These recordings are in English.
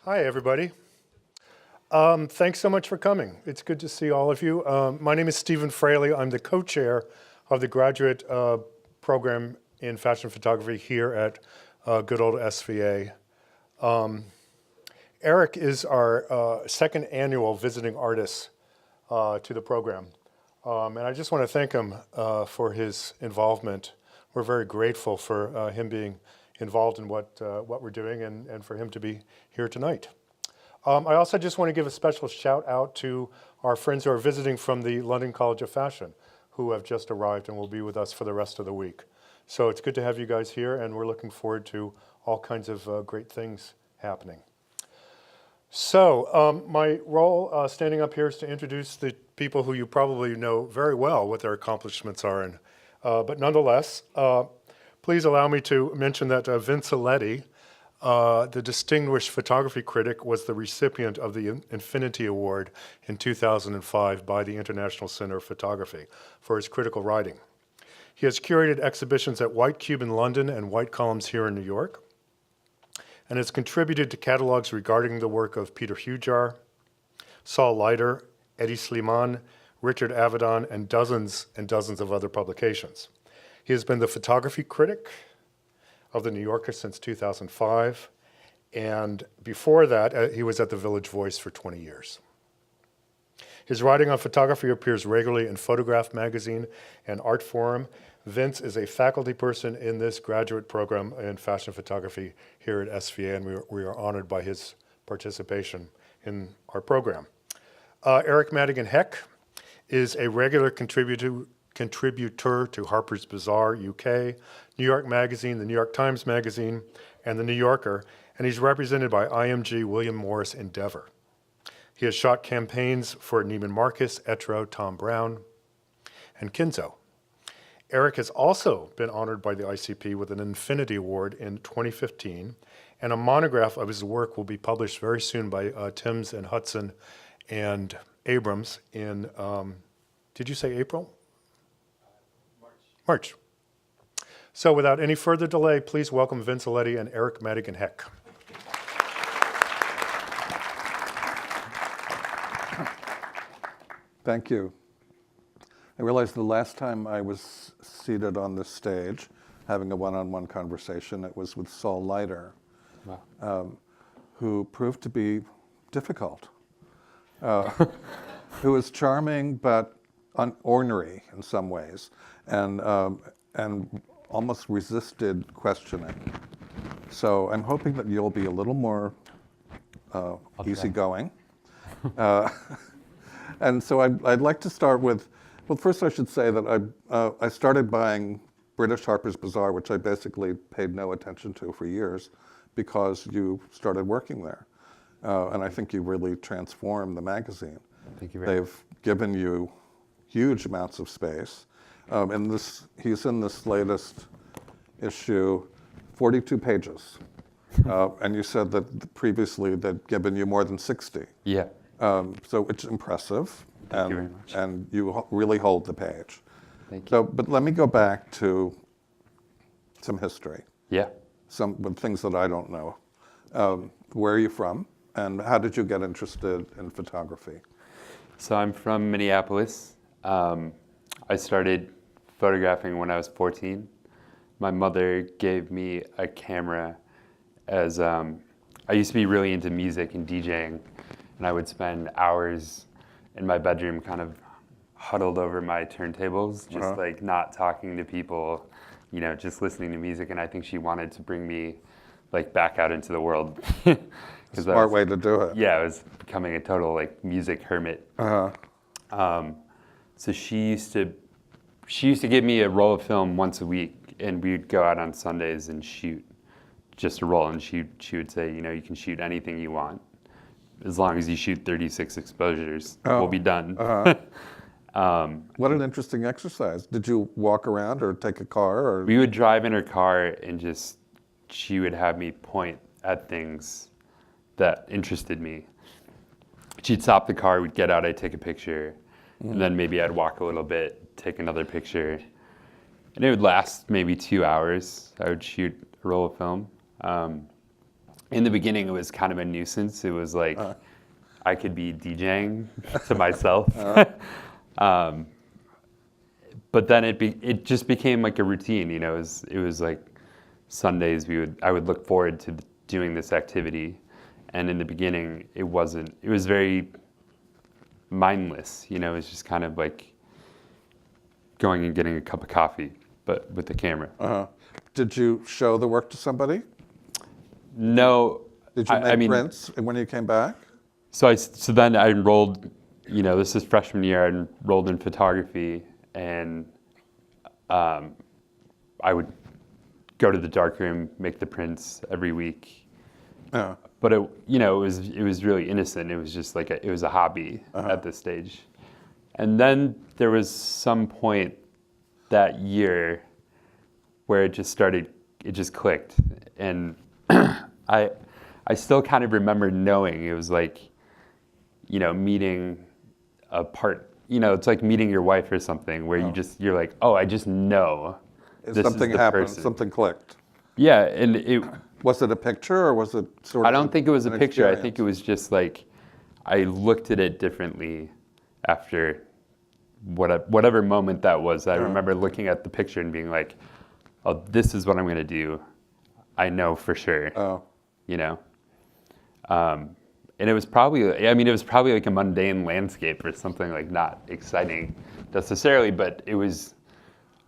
Hi, everybody. Thanks so much for coming. It's good to see all of you. My name is Stephen Fraley. I'm the co-chair of the graduate program in fashion photography here at good old SVA. Erik is our second annual visiting artist to the program. And I just want to thank him for his involvement. We're very grateful for him being involved in what we're doing and for him to be here tonight. I also just want to give a special shout out to our friends who are visiting from the London College of Fashion, who have just arrived and will be with us for the rest of the week. So it's good to have you guys here, and we're looking forward to all kinds of great things happening. So my role standing up here is to introduce the people who you probably know very well what their accomplishments are. But nonetheless, please allow me to mention that Vince Aletti, the distinguished photography critic, was the recipient of the Infinity Award in 2005 by the International Center of Photography for his critical writing. He has curated exhibitions at White Cube in London and White Columns here in New York, and has contributed to catalogs regarding the work of Peter Hujar, Saul Leiter, Eddie Slimane, Richard Avedon, and dozens of other publications. He has been the photography critic of the New Yorker since 2005, and before that, he was at the Village Voice for 20 years. His writing on photography appears regularly in Photograph magazine and Art Forum. Vince is a faculty person in this graduate program in fashion photography here at SVA, and we are honored by his participation in our program. Erik Madigan Heck is a regular contributor to Harper's Bazaar UK, New York Magazine, the New York Times Magazine, and the New Yorker, and he's represented by IMG William Morris Endeavor. He has shot campaigns for Neiman Marcus, Etro, Tom Brown, and Kinzo. Erik has also been honored by the ICP with an Infinity Award in 2015, and a monograph of his work will be published very soon by Timms and Hudson and Abrams in, did you say April? March. So without any further delay, please welcome Vince Aletti and Erik Madigan Heck. Thank you. I realized the last time I was seated on this stage having a one-on-one conversation, it was with Saul Leiter, wow. Who proved to be difficult, who was charming but ornery in some ways, and almost resisted questioning. So I'm hoping that you'll be a little more easygoing. And so I'd like to start with, well, first I should say that I started buying British Harper's Bazaar, which I basically paid no attention to for years, because you started working there. And I think you really transformed the magazine. Thank you very much. They've given you huge amounts of space. And he's in this latest issue, 42 pages. And you said that previously they'd given you more than 60. Yeah. So it's impressive. Thank you very much. And you really hold the page. Thank you. So, but let me go back to some history. Yeah. Some things that I don't know. Where are you from? And how did you get interested in photography? So I'm from Minneapolis. I started photographing when I was 14. My mother gave me a camera as I used to be really into music and DJing, and I would spend hours in my bedroom kind of huddled over my turntables, just like not talking to people, you know, just listening to music. And I think she wanted to bring me like back out into the world. Smart way to do it. Yeah, I was becoming a total like music hermit. So she used to give me a roll of film once a week, and we'd go out on Sundays and shoot just a roll. And she would say, you know, you can shoot anything you want, as long as you shoot 36 exposures, we'll be done. What an interesting exercise. Did you walk around or take a car? Or? We would drive in her car, and just she would have me point at things that interested me. She'd stop the car, we'd get out, I'd take a picture, and then maybe I'd walk a little bit, take another picture. And it would last maybe 2 hours. I would shoot a roll of film. in the beginning, it was kind of a nuisance. It was like I could be DJing to myself. But then it just became like a routine. You know, it was like Sundays I would look forward to doing this activity, and in the beginning it was very mindless. You know, it was just kind of like going and getting a cup of coffee, but with the camera. Did you show the work to somebody? No. Did you make prints when you came back? So then I enrolled, you know, this is freshman year, I enrolled in photography, and I would go to the darkroom, make the prints every week. But it was really innocent. It was just like it was a hobby at this stage. And then there was some point that year where it just clicked. And I still kind of remember knowing it was like, you know, meeting a part, you know, it's like meeting your wife or something where you're like, oh, I just know this something is the happened, person. something clicked. Yeah, and was it a picture or was it sort of? I don't think it was a picture. Experience? I think it was just like I looked at it differently after whatever moment that was. I remember looking at the picture and being like, oh, this is what I'm going to do. I know for sure. You know? And it was probably like a mundane landscape or something, like not exciting necessarily, but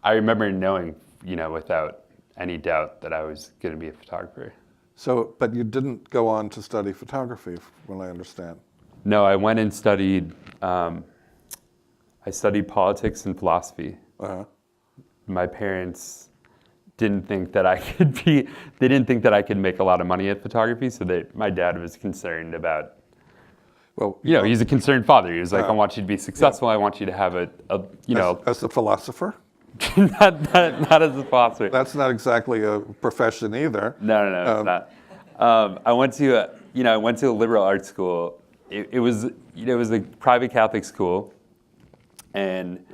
I remember knowing, you know, without any doubt that I was going to be a photographer. So, but you didn't go on to study photography, from what I understand. No, I went and studied, I studied politics and philosophy. My parents didn't think that they didn't think that I could make a lot of money at photography, so my dad was concerned about, well, you know, he's a concerned father. He was like, I want you to be successful. I want you to have you know. As a philosopher? not as a philosopher. That's not exactly a profession either. No, it's not. I went to a liberal arts school. It was a private Catholic school, and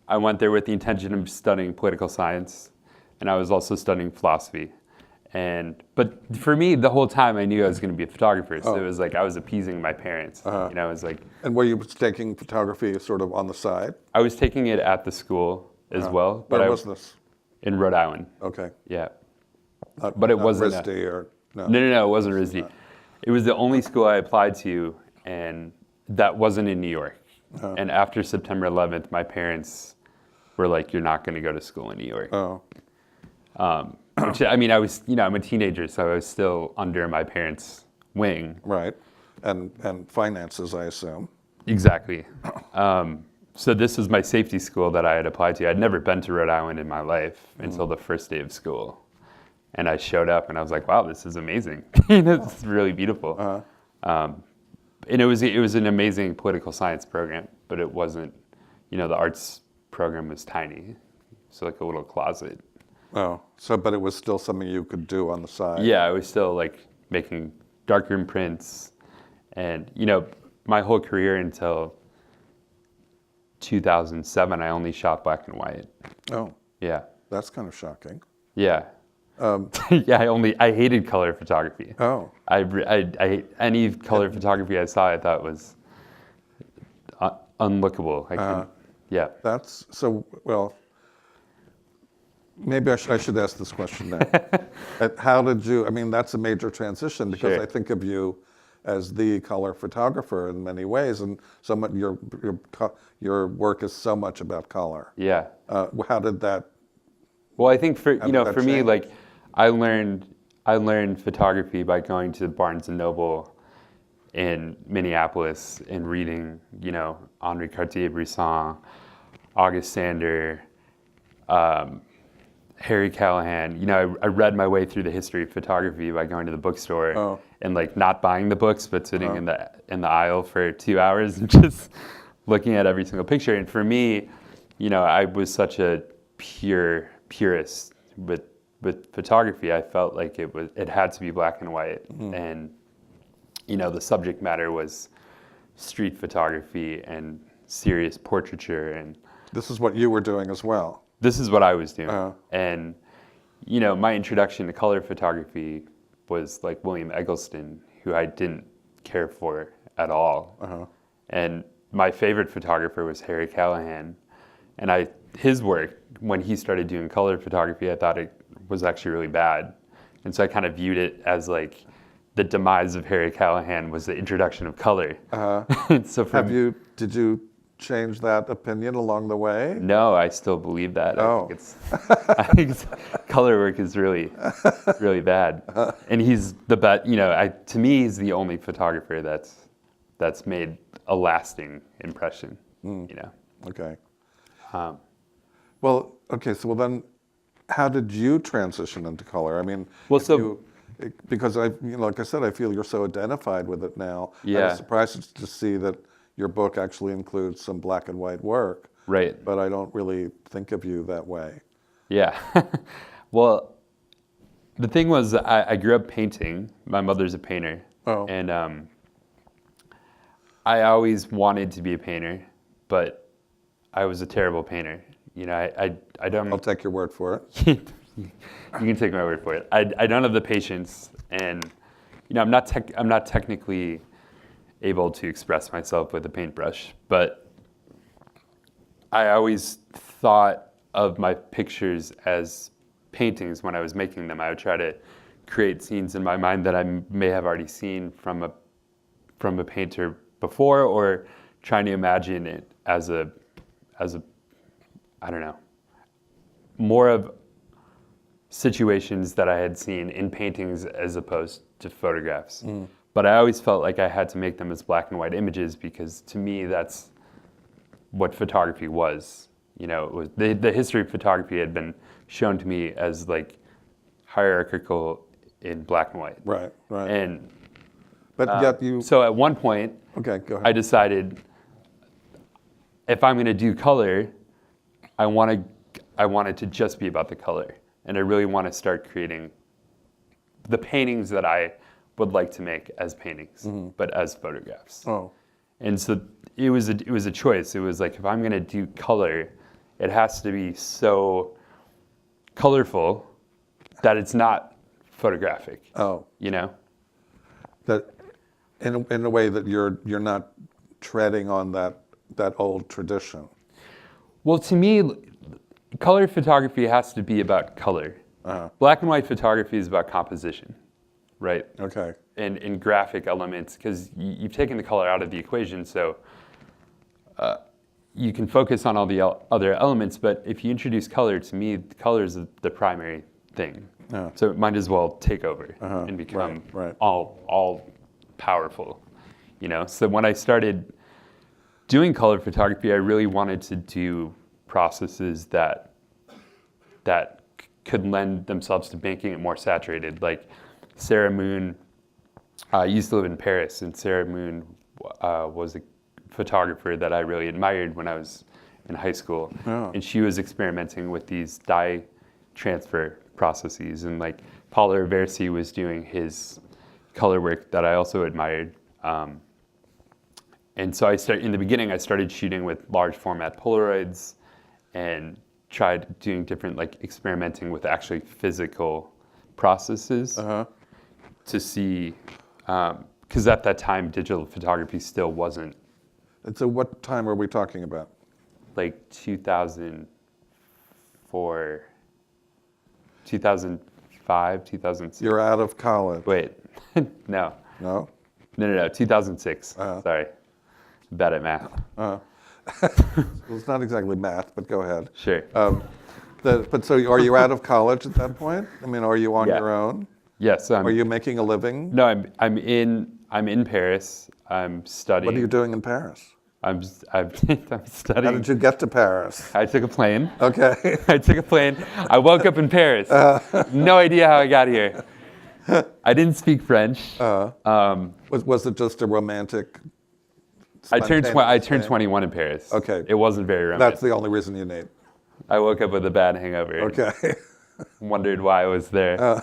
I went there with the intention of studying political science, and I was also studying philosophy. But for me, the whole time I knew I was going to be a photographer. So it was like I was appeasing my parents. You know, it was like. And were you taking photography sort of on the side? I was taking it at the school as well. Where was this? In Rhode Island. Okay. Yeah. But it wasn't RISD or no? No, it wasn't RISD. It was the only school I applied to, and that wasn't in New York. And after September 11th, my parents were like, "You're not going to go to school in New York." Which, I mean, I'm a teenager, so I was still under my parents' wing. Right, and finances, I assume. Exactly. So this was my safety school that I had applied to. I'd never been to Rhode Island in my life until the first day of school. And I showed up and I was like, wow, this is amazing. This is really beautiful. And it was an amazing political science program, but it wasn't, you know, the arts program was tiny. So like a little closet. But it was still something you could do on the side. Yeah, I was still like making darkroom prints. And, you know, my whole career until 2007, I only shot black and white. Yeah. That's kind of shocking. Yeah. Yeah, I hated color photography. I any color photography I saw, I thought was unlookable. Yeah. That's so, well, maybe I should ask this question then. How did you, I mean, that's a major transition because I think of you as the color photographer in many ways, and so much, your work is so much about color. Yeah. How did that? Well, I think for me, like I learned photography by going to Barnes and Noble in Minneapolis and reading, you know, Henri Cartier-Bresson, August Sander, Harry Callahan. You know, I read my way through the history of photography by going to the bookstore and like not buying the books, but sitting in the aisle for 2 hours and just looking at every single picture. And for me, you know, I was such a purist with photography. I felt like it had to be black and white, and you know, the subject matter was street photography and serious portraiture. And this is what you were doing as well. This is what I was doing. And, you know, my introduction to color photography was like William Eggleston, who I didn't care for at all. And my favorite photographer was Harry Callahan. And his work, when he started doing color photography, I thought it was actually really bad. And so I kind of viewed it as like the demise of Harry Callahan was the introduction of color. So did you change that opinion along the way? No, I still believe that. Oh. I think color work is really, really bad. And he's the best, to me, he's the only photographer that's made a lasting impression, Okay. So then how did you transition into color? I mean, because like I said, I feel you're so identified with it now. Yeah. I was surprised to see that your book actually includes some black and white work. Right. But I don't really think of you that way. Yeah. Well, the thing was, I grew up painting. My mother's a painter. Oh. And I always wanted to be a painter, but I was a terrible painter. I don't. I'll take your word for it. You can take my word for it. I don't have the patience, and I'm not technically able to express myself with a paintbrush, but I always thought of my pictures as paintings when I was making them. I would try to create scenes in my mind that I may have already seen from a painter before, or trying to imagine it as a I don't know, more of situations that I had seen in paintings as opposed to photographs. But I always felt like I had to make them as black and white images, because to me that's what photography was. It was the history of photography had been shown to me as like hierarchical in black and white. Right. And but yet you. So at one point, Okay, go ahead. I decided if I'm going to do color, I want it to just be about the color, and I really want to start creating the paintings that I would like to make as paintings, but as photographs. Oh. And so it was a choice. It was like, if I'm going to do color, it has to be so colorful that it's not photographic. Oh. That in a way that you're not treading on that old tradition. Well, to me, color photography has to be about color. Black and white photography is about composition, right? Okay. And graphic elements, because you've taken the color out of the equation, so you can focus on all the other elements, but if you introduce color, to me, color is the primary thing. So it might as well take over and become right. all powerful, So when I started doing color photography, I really wanted to do processes that could lend themselves to making it more saturated. Like Sarah Moon used to live in Paris, and Sarah Moon was a photographer that I really admired when I was in high school. Oh. And she was experimenting with these dye transfer processes, and like Paul Versi was doing his color work that I also admired. And so in the beginning, I started shooting with large format Polaroids and tried doing different, like experimenting with actually physical processes to see, because at that time, digital photography still wasn't. And so what time are we talking about? Like 2004, 2005, 2006. You're out of college. Wait, no. No? No, 2006. Sorry. Bad at math. Well, it's not exactly math, but go ahead. Sure. But so are you out of college at that point? I mean, are you on Yeah. your own? Yes. Are you making a living? No, I'm in Paris. I'm studying. What are you doing in Paris? I'm studying. How did you get to Paris? I took a plane. Okay. I took a plane. I woke up in Paris. No idea how I got here. I didn't speak French. Was it just a romantic? I turned spontaneous thing? 21 in Paris. Okay. It wasn't very romantic. That's the only reason you need. I woke up with a bad hangover. Okay. Wondered why I was there.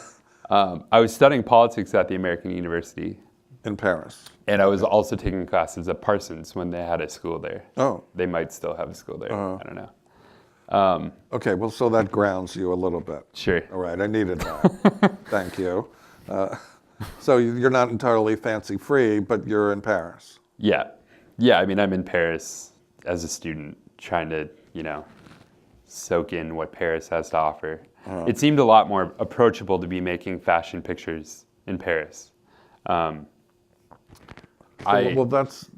I was studying politics at the American University. In Paris. And I was also taking classes at Parsons when they had a school there. Oh. They might still have a school there. I don't know. Okay, well, so that grounds you a little bit. Sure. All right, I needed that. Thank you. So you're not entirely fancy-free, but you're in Paris. Yeah. Yeah, I mean, I'm in Paris as a student trying to, soak in what Paris has to offer. It seemed a lot more approachable to be making fashion pictures in Paris. Well, that's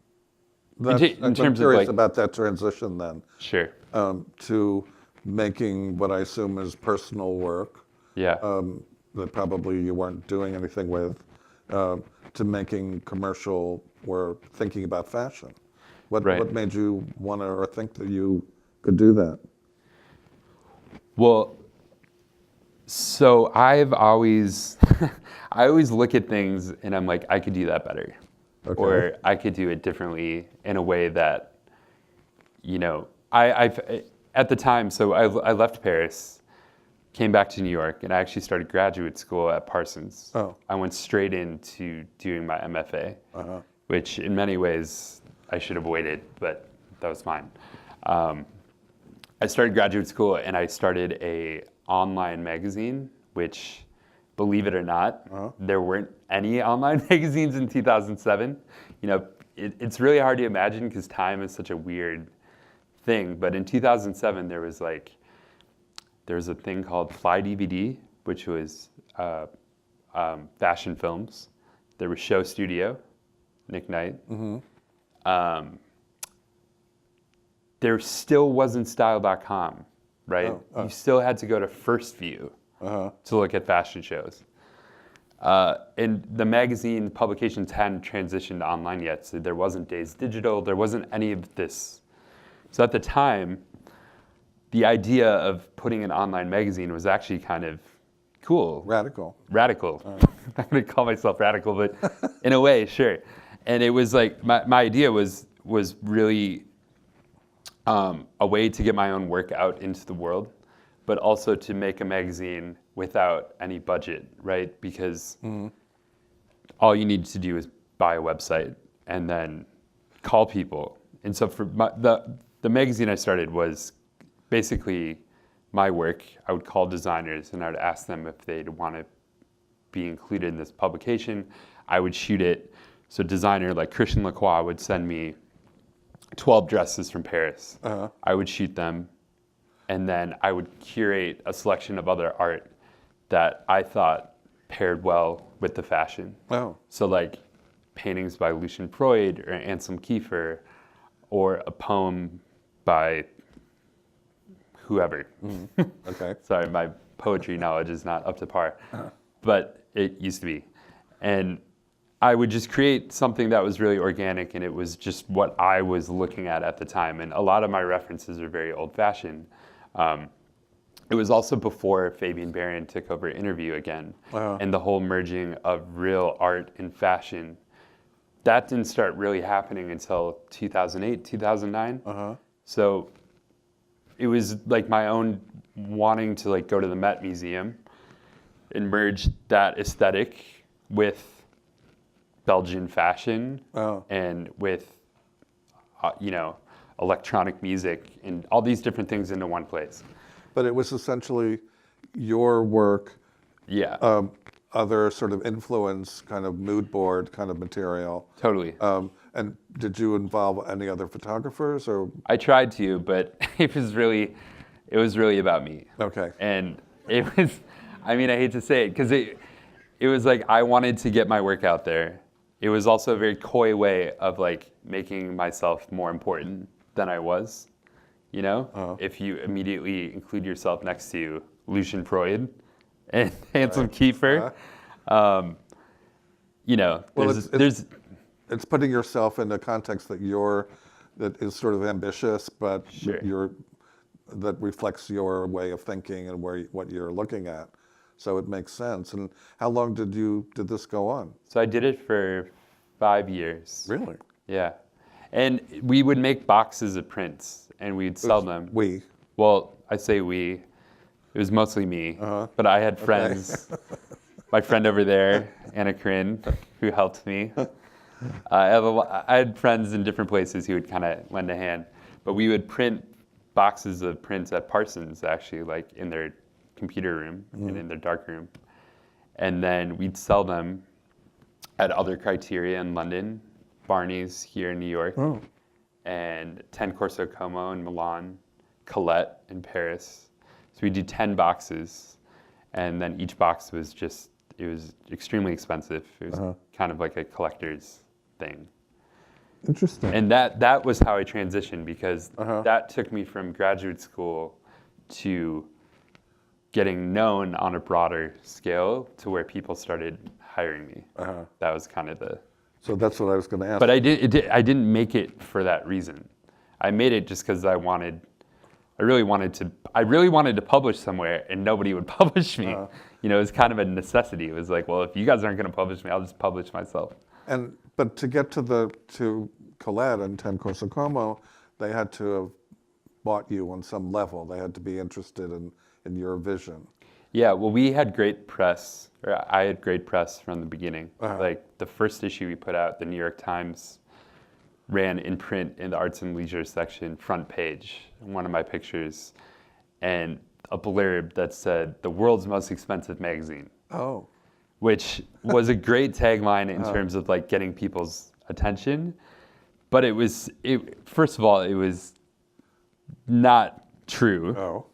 I'm terms of, curious like, about that transition then, sure. to making what I assume is personal work, Yeah. that probably you weren't doing anything with, to making commercial or thinking about fashion. What made you want to or think that you could do that? Well, so I've always, I always look at things and I'm like, I could do that better. Okay. Or I could do it differently in a way that, I've at the time, so I left Paris, came back to New York, and I actually started graduate school at Parsons. Oh. I went straight into doing my MFA, which in many ways I should have waited, but that was fine. I started graduate school and I started a online magazine, which, believe it or not, there weren't any online magazines in 2007. It's really hard to imagine because time is such a weird thing. But in 2007, there was a thing called Fly DVD, which was fashion films. There was Show Studio, Nick Knight. There still wasn't Style.com, right? You still had to go to First View to look at fashion shows. And the magazine publications hadn't transitioned online yet, so there wasn't Days Digital, there wasn't any of this. So at the time, the idea of putting an online magazine was actually kind of cool. Radical. I'm not going to call myself radical, but in a way, sure. And it was like, my idea was really a way to get my own work out into the world, but also to make a magazine without any budget, right? Because all you need to do is buy a website and then call people. And so for the magazine I started was basically my work. I would call designers and I would ask them if they'd want to be included in this publication. I would shoot it. So a designer like Christian Lacroix would send me 12 dresses from Paris. I would shoot them, and then I would curate a selection of other art that I thought paired well with the fashion. Oh. So like paintings by Lucian Freud or Anselm Kiefer, or a poem by whoever. Okay. Sorry, my poetry knowledge is not up to par, but it used to be. And I would just create something that was really organic, and it was just what I was looking at the time. And a lot of my references are very old-fashioned. It was also before Fabian Baron took over Interview again, and the whole merging of real art and fashion. That didn't start really happening until 2008, 2009. So it was like my own wanting to like go to the Met Museum and merge that aesthetic with Belgian fashion and with, electronic music and all these different things into one place. But it was essentially your work, Yeah, other sort of influence, kind of mood board kind of material. totally. And did you involve any other photographers or? I tried to, but it was really about me. Okay. And it was, I hate to say it, because it was like I wanted to get my work out there. It was also a very coy way of like making myself more important than I was, If you immediately include yourself next to Lucian Freud and Anselm Kiefer, there's it's putting yourself in a context that is sort of ambitious, but Sure. that reflects your way of thinking and what you're looking at. So it makes sense. And how long did this go on? So I did it for 5 years. Really? Yeah. And we would make boxes of prints and we'd sell them. We. Well, I say we. It was mostly me. But I had friends. My friend over there, Anna Corinne, who helped me. I had friends in different places who would kind of lend a hand. But we would print boxes of prints at Parsons, actually, like in their computer room and in their dark room. And then we'd sell them at other criteria in London, Barney's here in New York, and 10 Corso Como in Milan, Colette in Paris. So we did 10 boxes, and then each box was just, it was extremely expensive. It was kind of like a collector's thing. Interesting. And that was how I transitioned, because that took me from graduate school to getting known on a broader scale to where people started hiring me. That was kind of the... So that's what I was going to ask. But I didn't make it for that reason. I made it just because I really wanted to publish somewhere, and nobody would publish me. You know, it was kind of a necessity. It was like, well, if you guys aren't going to publish me, I'll just publish myself. But to get to Colette and 10 Corso Como, they had to have bought you on some level. They had to be interested in your vision. Yeah, well, we had great press, or I had great press from the beginning. Like the first issue we put out, the New York Times ran in print in the arts and leisure section, front page, one of my pictures, and a blurb that said, "The world's most expensive magazine." Oh. Which was a great tagline in terms of like getting people's attention. But first of all, it was not true. Oh.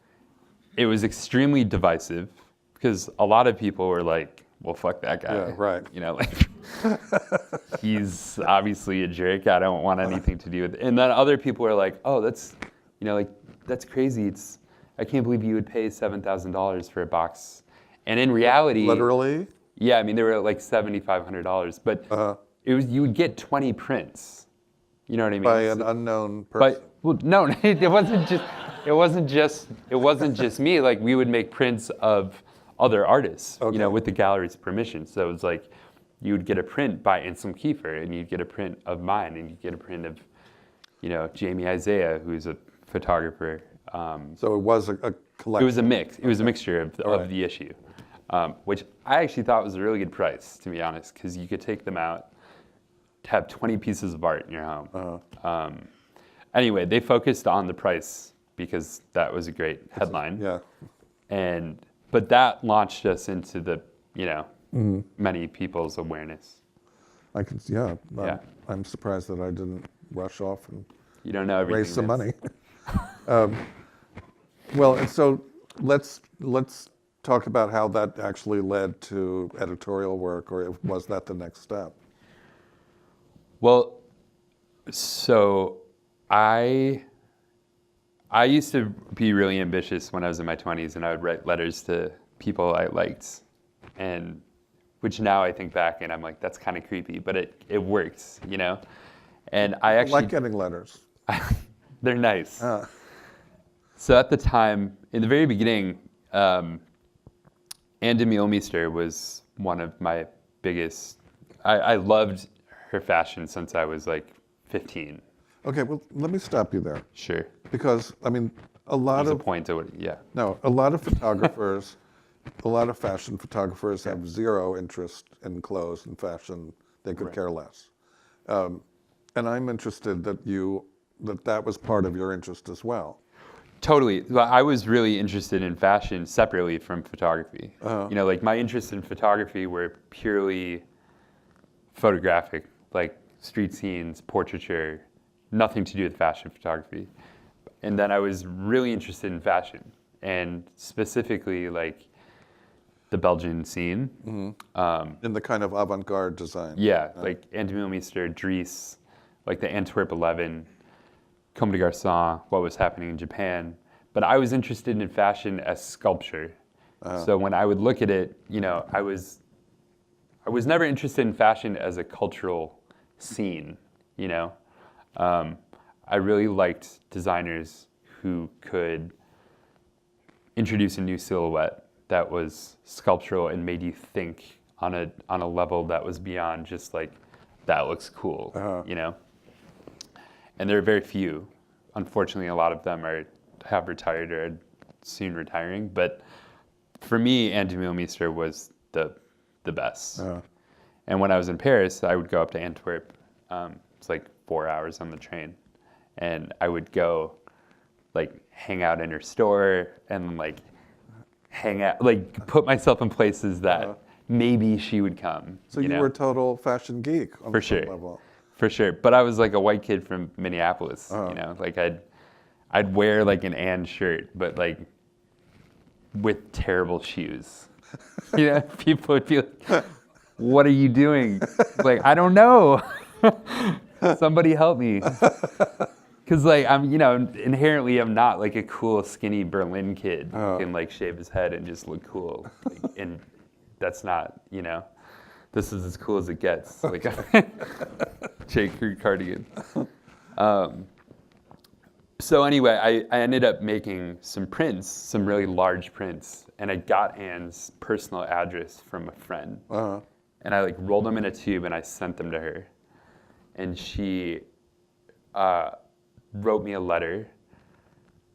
It was extremely divisive, because a lot of people were like, well, fuck that guy. Yeah, right. You know, like, he's obviously a jerk. I don't want anything to do with it. And then other people were like, oh, that's crazy. I can't believe you would pay $7,000 for a box. And in reality... Literally? Yeah, I mean, they were like $7,500. But you would get 20 prints. You know what I mean? By an unknown person? No, it wasn't just me. Like, we would make prints of other artists, you know, with the gallery's permission. So it was like, you would get a print by Anselm Kiefer, and you'd get a print of mine, and you'd get a print of, you know, Jamie Isaiah, who's a photographer. So it was a collection. It was a mix. It was a mixture of the issue, which I actually thought was a really good price, to be honest, because you could take them out, have 20 pieces of art in your home. Anyway, they focused on the price because that was a great headline. Yeah. But that launched us into the, you know, many people's awareness. I'm surprised that I didn't rush off and you don't know everything. Raise some money. Well, and so let's talk about how that actually led to editorial work, or was that the next step? Well, so I used to be really ambitious when I was in my 20s, and I would write letters to people I liked, and which now I think back and I'm like, that's kind of creepy, but it works, you know? And I actually like getting letters. They're nice. So at the time, in the very beginning, Ann Demeulemeester was one of my biggest, I loved her fashion since I was like 15. Okay, well, let me stop you there. Sure. Because, I mean, a lot There's of... a point to it, yeah. No, a lot of photographers, a lot of fashion photographers have zero interest in clothes and fashion. They could care less. And I'm interested that was part of your interest as well. Totally. Well, I was really interested in fashion separately from photography. You know, like my interests in photography were purely photographic, like street scenes, portraiture, nothing to do with fashion photography. And then I was really interested in fashion, and specifically like the Belgian scene. In the kind of avant-garde design. Yeah, like Ann Demeulemeester, Dries, like the Antwerp 11, Comme des Garçons, what was happening in Japan. But I was interested in fashion as sculpture. So when I would look at it, you know, I was never interested in fashion as a cultural scene, you know. I really liked designers who could introduce a new silhouette that was sculptural and made you think on a level that was beyond just like, that looks cool, you know. And there are very few. Unfortunately, a lot of them have retired or are soon retiring. But for me, Ann Demeulemeester was the best. And when I was in Paris, I would go up to Antwerp. It's like 4 hours on the train. And I would go like hang out in her store and like hang out, like put myself in places that maybe she would come. So you know? were a total fashion geek on For some sure. level. For sure. But I was like a white kid from Minneapolis, you know, like I'd wear like an Ann shirt, but like with terrible shoes. You know, people would be like, what are you doing? Like, I don't know. Somebody help me. Because like I'm, you know, inherently I'm not like a cool skinny Berlin kid who can like shave his head and just look cool. Like, and that's not, you know, this is as cool as it gets. Like J. Crew cardigan. So anyway, I ended up making some prints, some really large prints, and I got Ann's personal address from a friend. And I like rolled them in a tube and I sent them to her. And she wrote me a letter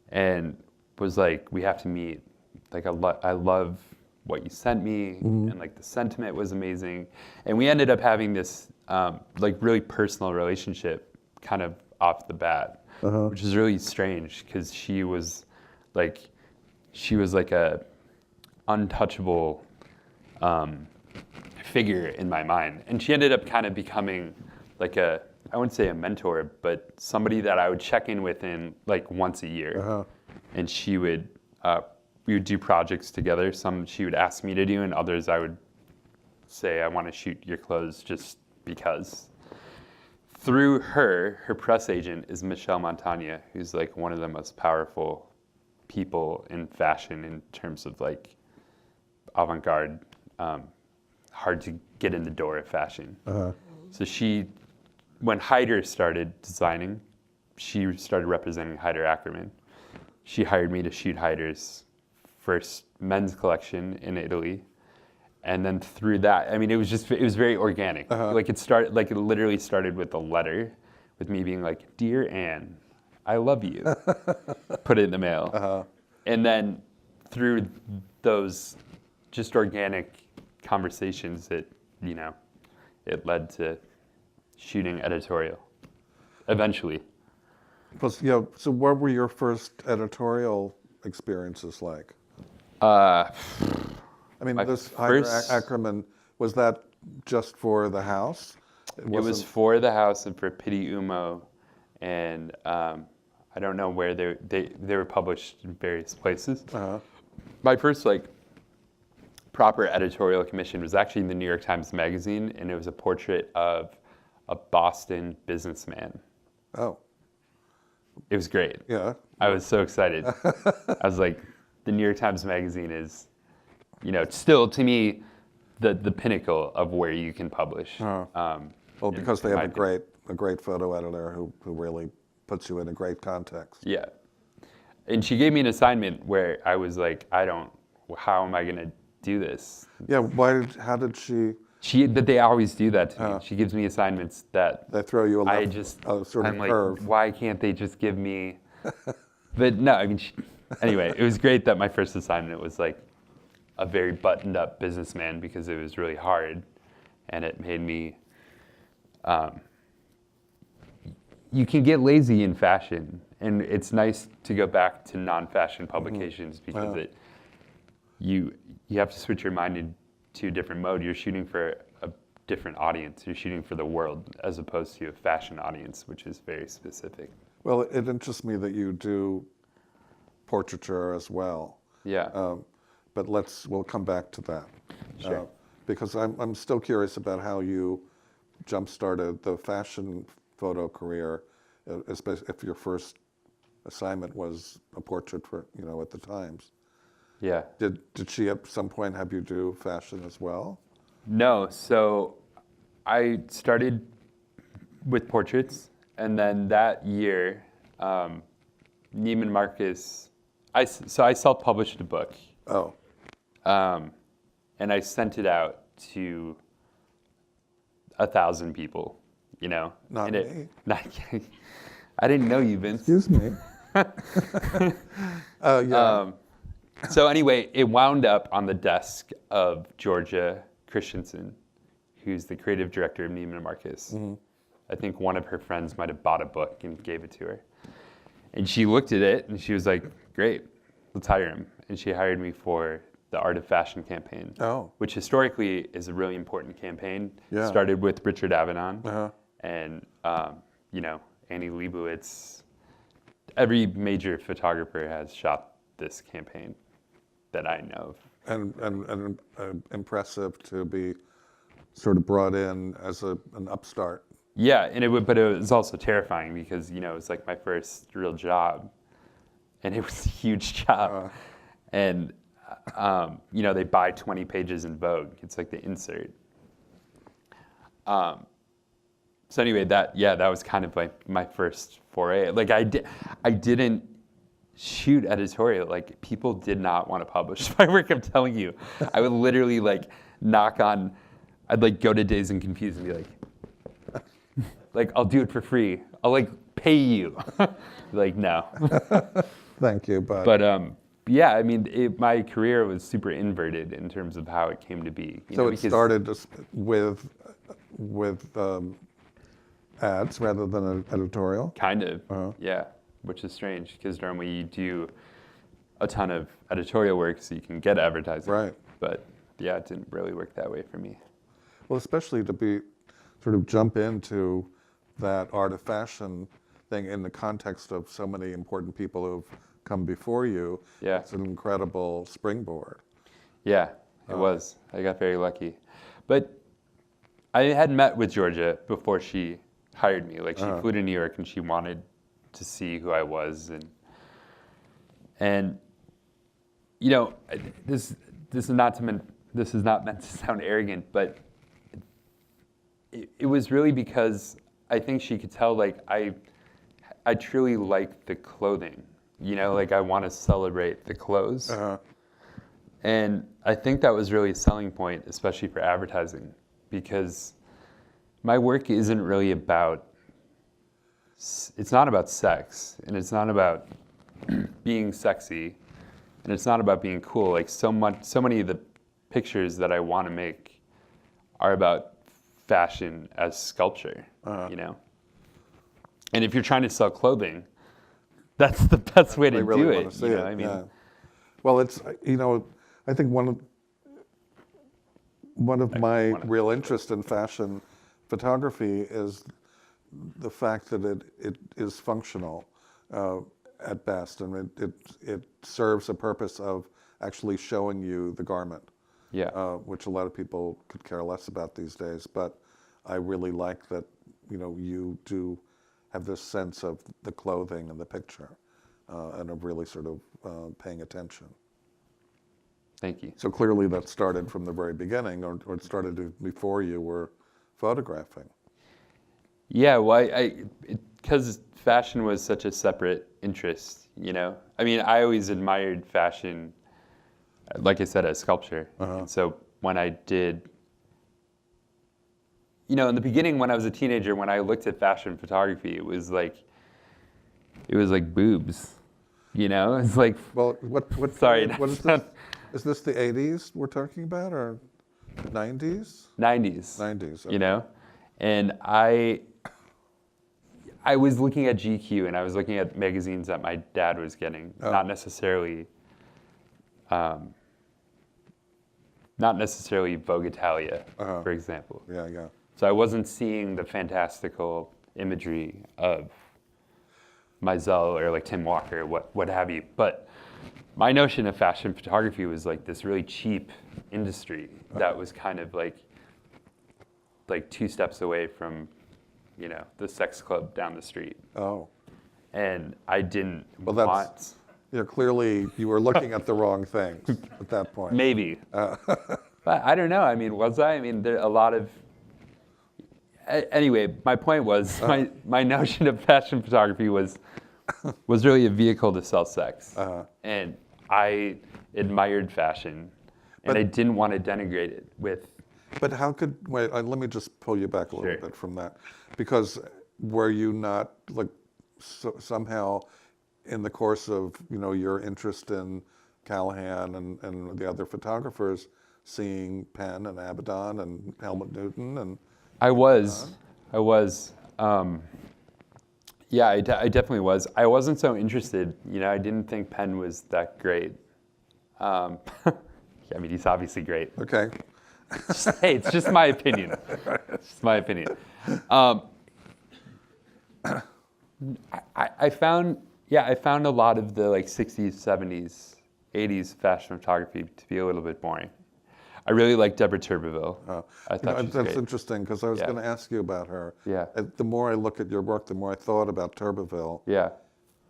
and was like, we have to meet. Like, I love what you sent me, and like the sentiment was amazing. And we ended up having this like really personal relationship kind of off the bat, which is really strange because she was like a untouchable figure in my mind. And she ended up kind of becoming like I wouldn't say a mentor, but somebody that I would check in with in like once a year. And she would, we would do projects together. Some she would ask me to do, and others I would say, I want to shoot your clothes just because. Through her press agent is Michelle Montagna, who's like one of the most powerful people in fashion in terms of like avant-garde, hard to get in the door of fashion. So she, when Heider started designing, she started representing Heider Ackerman. She hired me to shoot Heider's first men's collection in Italy. And then through that, I mean, it was very organic. Like it literally started with a letter with me being like, "Dear Ann, I love you." Put it in the mail. And then through those just organic conversations, it led to shooting editorial eventually. Plus, so what were your first editorial experiences like? I mean, this Heider Ackerman, was that just for the house? It was for the house and for Pitti Umo, and I don't know where they were published in various places. My first like proper editorial commission was actually in the New York Times Magazine, and it was a portrait of a Boston businessman. Oh. It was great. Yeah. I was so excited. I was like, the New York Times Magazine is, still to me, the pinnacle of where you can publish. Well, because they have a great photo editor who really puts you in a great context. Yeah. And she gave me an assignment where I was like, how am I going to do this? Yeah, how did she? But they always do that to me. She gives me assignments that they throw you I'm curve. Like, why can't they just give me? But no, I mean, anyway, it was great that my first assignment was like a very buttoned up businessman because it was really hard, and it made me. You can get lazy in fashion, and it's nice to go back to non-fashion publications because you have to switch your mind into a different mode. You're shooting for a different audience. You're shooting for the world as opposed to a fashion audience, which is very specific. Well, it interests me that you do portraiture as well. Yeah. But we'll come back to that. Sure. Because I'm still curious about how you jump-started the fashion photo career, especially if your first assignment was a portrait for, at the Times. Yeah. Did she at some point have you do fashion as well? No. So I started with portraits, and then that year, Neiman Marcus, I self-published a book. Oh. And I sent it out to 1,000 people, Not me. I didn't know you, Vince. Excuse me. Yeah. So anyway, it wound up on the desk of Georgia Christensen, who's the creative director of Neiman Marcus. I think one of her friends might have bought a book and gave it to her. And she looked at it and she was like, great, let's hire him. And she hired me for the Art of Fashion campaign, which historically is a really important campaign. Yeah. Started with Richard Avedon Uh-huh. and Annie Leibovitz. Every major photographer has shot this campaign that I know of. And impressive to be sort of brought in as an upstart. Yeah, but it was also terrifying because it was like my first real job, and it was a huge job. And they buy 20 pages in Vogue. It's like the insert. So anyway, that was kind of like my first foray. Like I didn't shoot editorial. Like people did not want to publish my work. I'm telling you, I would literally like knock on. I'd like go to Dazed and Confused and be like, I'll do it for free. I'll like pay you. Like no. Thank you, but yeah, I mean, my career was super inverted in terms of how it came to be. It started with ads rather than an editorial? Kind of, yeah, which is strange because normally you do a ton of editorial work so you can get advertising. Right. But yeah, it didn't really work that way for me. Well, especially to sort of jump into that art of fashion thing in the context of so many important people who've come before you. Yeah. It's an incredible springboard. Yeah, it was. I got very lucky. But I had met with Georgia before she hired me. Like she flew to New York and she wanted to see who I was, and this is not meant to sound arrogant, but it was really because I think she could tell like I truly like the clothing. Like I want to celebrate the clothes. And I think that was really a selling point, especially for advertising, because my work isn't really it's not about sex, and it's not about being sexy, and it's not about being cool. Like so many of the pictures that I want to make are about fashion as sculpture, And if you're trying to sell clothing, that's the best way to do it. See it. I mean, yeah. Well, it's I think one of my real interest in fashion photography is the fact that it is functional at best, and it serves a purpose of actually showing you the garment. Yeah. Which a lot of people could care less about these days, but I really like that you do have this sense of the clothing and the picture, and of really sort of paying attention. Thank you. So clearly that started from the very beginning, or it started before you were photographing. Yeah, well, because fashion was such a separate interest, I mean, I always admired fashion, like I said, as sculpture. And so when I did, in the beginning when I was a teenager, when I looked at fashion photography, it was like boobs, It's like, well, what? Sorry, what is this? Is this the 80s we're talking about, or 90s? 90s. 90s. Okay. And I was looking at GQ and I was looking at magazines that my dad was getting, not necessarily Vogue Italia, for example. Yeah, yeah. So I wasn't seeing the fantastical imagery of Mizell or like Tim Walker, what have you. But my notion of fashion photography was like this really cheap industry that was kind of like 2 steps away from, the sex club down the street. Oh. And I didn't want. Clearly you were looking at the wrong things at that point. Maybe. But I don't know. I mean, was I? I mean, there are a lot of. Anyway, my point was my notion of fashion photography was really a vehicle to sell sex, and I admired fashion, and I didn't want to denigrate it with. But how could let me just pull you back a little bit from that, because were you not somehow in the course of your interest in Callahan and the other photographers, seeing Penn and Avedon and Helmut Newton and I was. Yeah, I definitely was. I wasn't so interested. I didn't think Penn was that great. I mean, he's obviously great. Okay. Hey, it's just my opinion. It's just my opinion. I found a lot of the like 60s, 70s, 80s fashion photography to be a little bit boring. I really like Deborah Turbeville. I thought she was that's great. interesting because I was Yeah. going to ask you about her. Yeah. The more I look at your work, the more I thought about Turbeville. Yeah.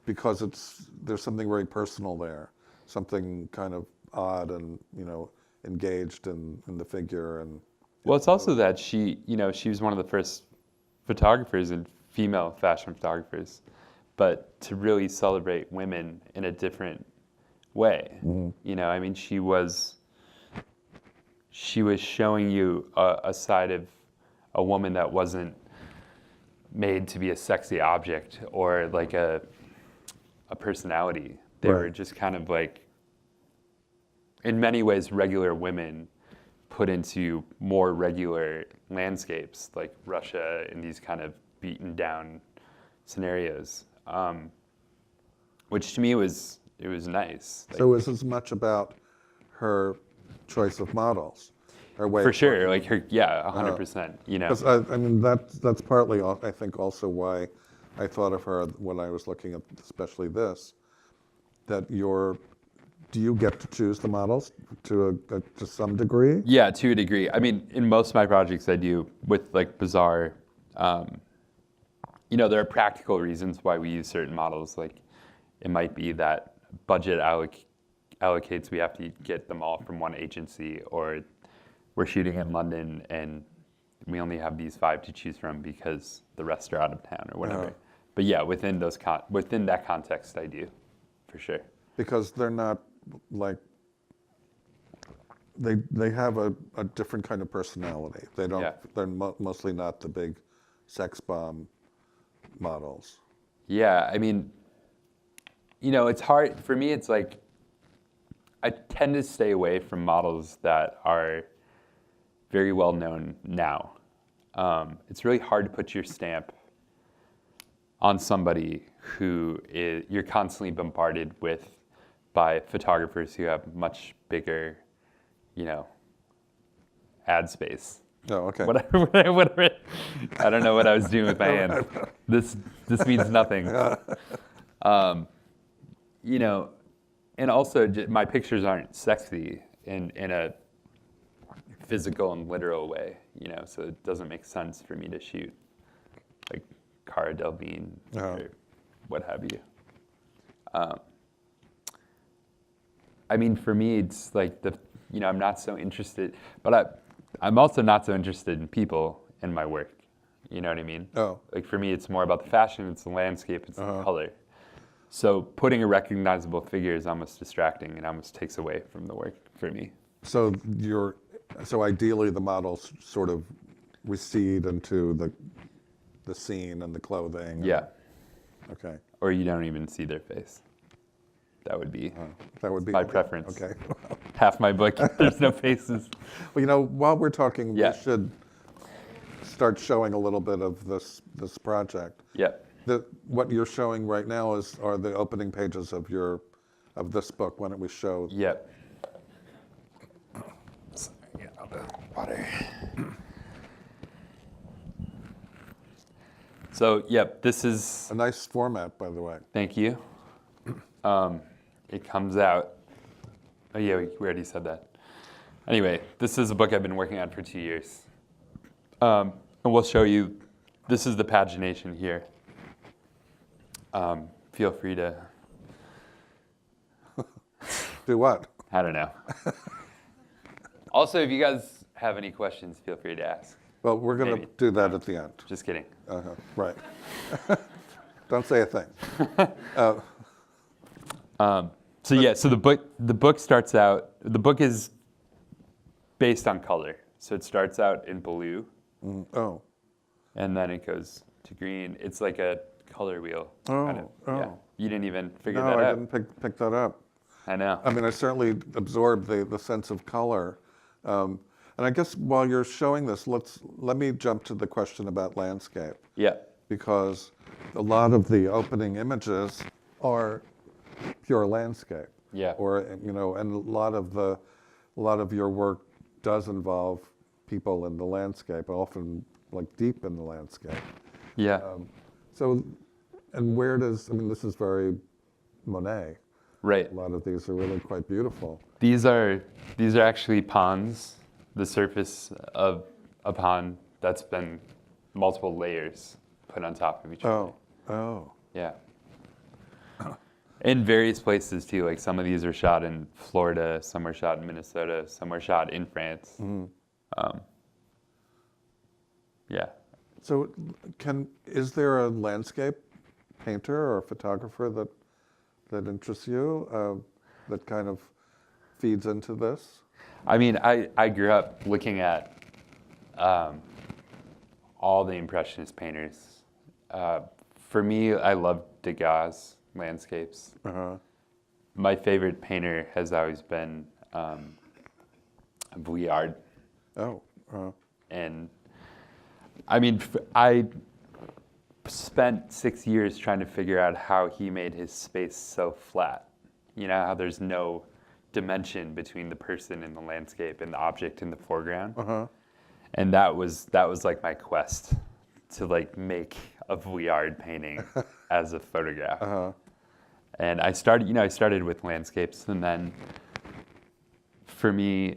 Because there's something very personal there, something kind of odd and engaged in the figure and. Well, it's also that she was one of the first photographers and female fashion photographers, but to really celebrate women in a different way. I mean, she was showing you a side of a woman that wasn't made to be a sexy object or like a personality. They were just kind of like, in many ways, regular women put into more regular landscapes, like Russia in these kind of beaten down scenarios, which to me it was nice. So it was as much about her choice of models, her way. For sure, like her, 100%. Because I mean that's partly I think also why I thought of her when I was looking at especially this, that do you get to choose the models to some degree? Yeah, to a degree. I mean, in most of my projects I do with like Bazaar, there are practical reasons why we use certain models. Like it might be that budget allocates, we have to get them all from one agency, or we're shooting in London and we only have these 5 to choose from because the rest are out of town or whatever. But yeah, within that context, I do, for sure. Because they're not like they have a different kind of personality. They don't. Yeah. They're mostly not the big sex bomb models. Yeah, I mean, it's hard for me. It's like I tend to stay away from models that are very well known now. It's really hard to put your stamp on somebody who you're constantly bombarded with by photographers who have much bigger, ad space. Oh, okay. Whatever. I don't know what I was doing with my hand. This means nothing. And also my pictures aren't sexy in a physical and literal way, so it doesn't make sense for me to shoot like Cara Delevingne or what have you. I mean, for me, it's like I'm not so interested, but I'm also not so interested in people in my work. You know what I mean? Oh. Like for me, it's more about the fashion, it's the landscape, it's the color. So putting a recognizable figure is almost distracting and almost takes away from the work for me. So ideally the models sort of recede into the scene and the clothing. Yeah. Okay. Or you don't even see their face. That would be my preference. Okay. Half my book, there's no faces. Well, while we're talking, Yeah. we should start showing a little bit of this project. Yeah. What you're showing right now are the opening pages of this book. Why don't we show? Yeah. Sorry, get all the water. So, this is... A nice format, by the way. Thank you. It comes out... Oh, yeah, we already said that. Anyway, this is a book I've been working on for 2 years. And we'll show you... This is the pagination here. Feel free to... Do what? I don't know. Also, if you guys have any questions, feel free to ask. Well, we're going to Maybe. do that at the end. Just kidding. Right. Don't say a thing. So the book starts out, the book is based on color. So it starts out in blue. Oh. And then it goes to green. It's like a color wheel. Oh. Yeah. You didn't even figure No, that I out. didn't pick that up. I know. I mean, I certainly absorbed the sense of color. And I guess while you're showing this, let me jump to the question about landscape. Yeah. Because a lot of the opening images are pure landscape. Yeah. Or, and a lot of a lot of your work does involve people in the landscape, often like deep in the landscape. Yeah. So, and where does, I mean, this is very Monet. Right. A lot of these are really quite beautiful. These are actually ponds. The surface of a pond that's been multiple layers put on top of each other. Oh. Yeah. In various places too. Like some of these are shot in Florida, some are shot in Minnesota, some are shot in France. Yeah. So, is there a landscape painter or photographer that interests you, that kind of feeds into this? I mean, I grew up looking at all the Impressionist painters. For me, I love Degas' landscapes. My favorite painter has always been Vuillard. And I mean, I spent 6 years trying to figure out how he made his space so flat. You know, how there's no dimension between the person in the landscape and the object in the foreground. And that was like my quest to like make a Vuillard painting as a photograph. And I started with landscapes, and then for me,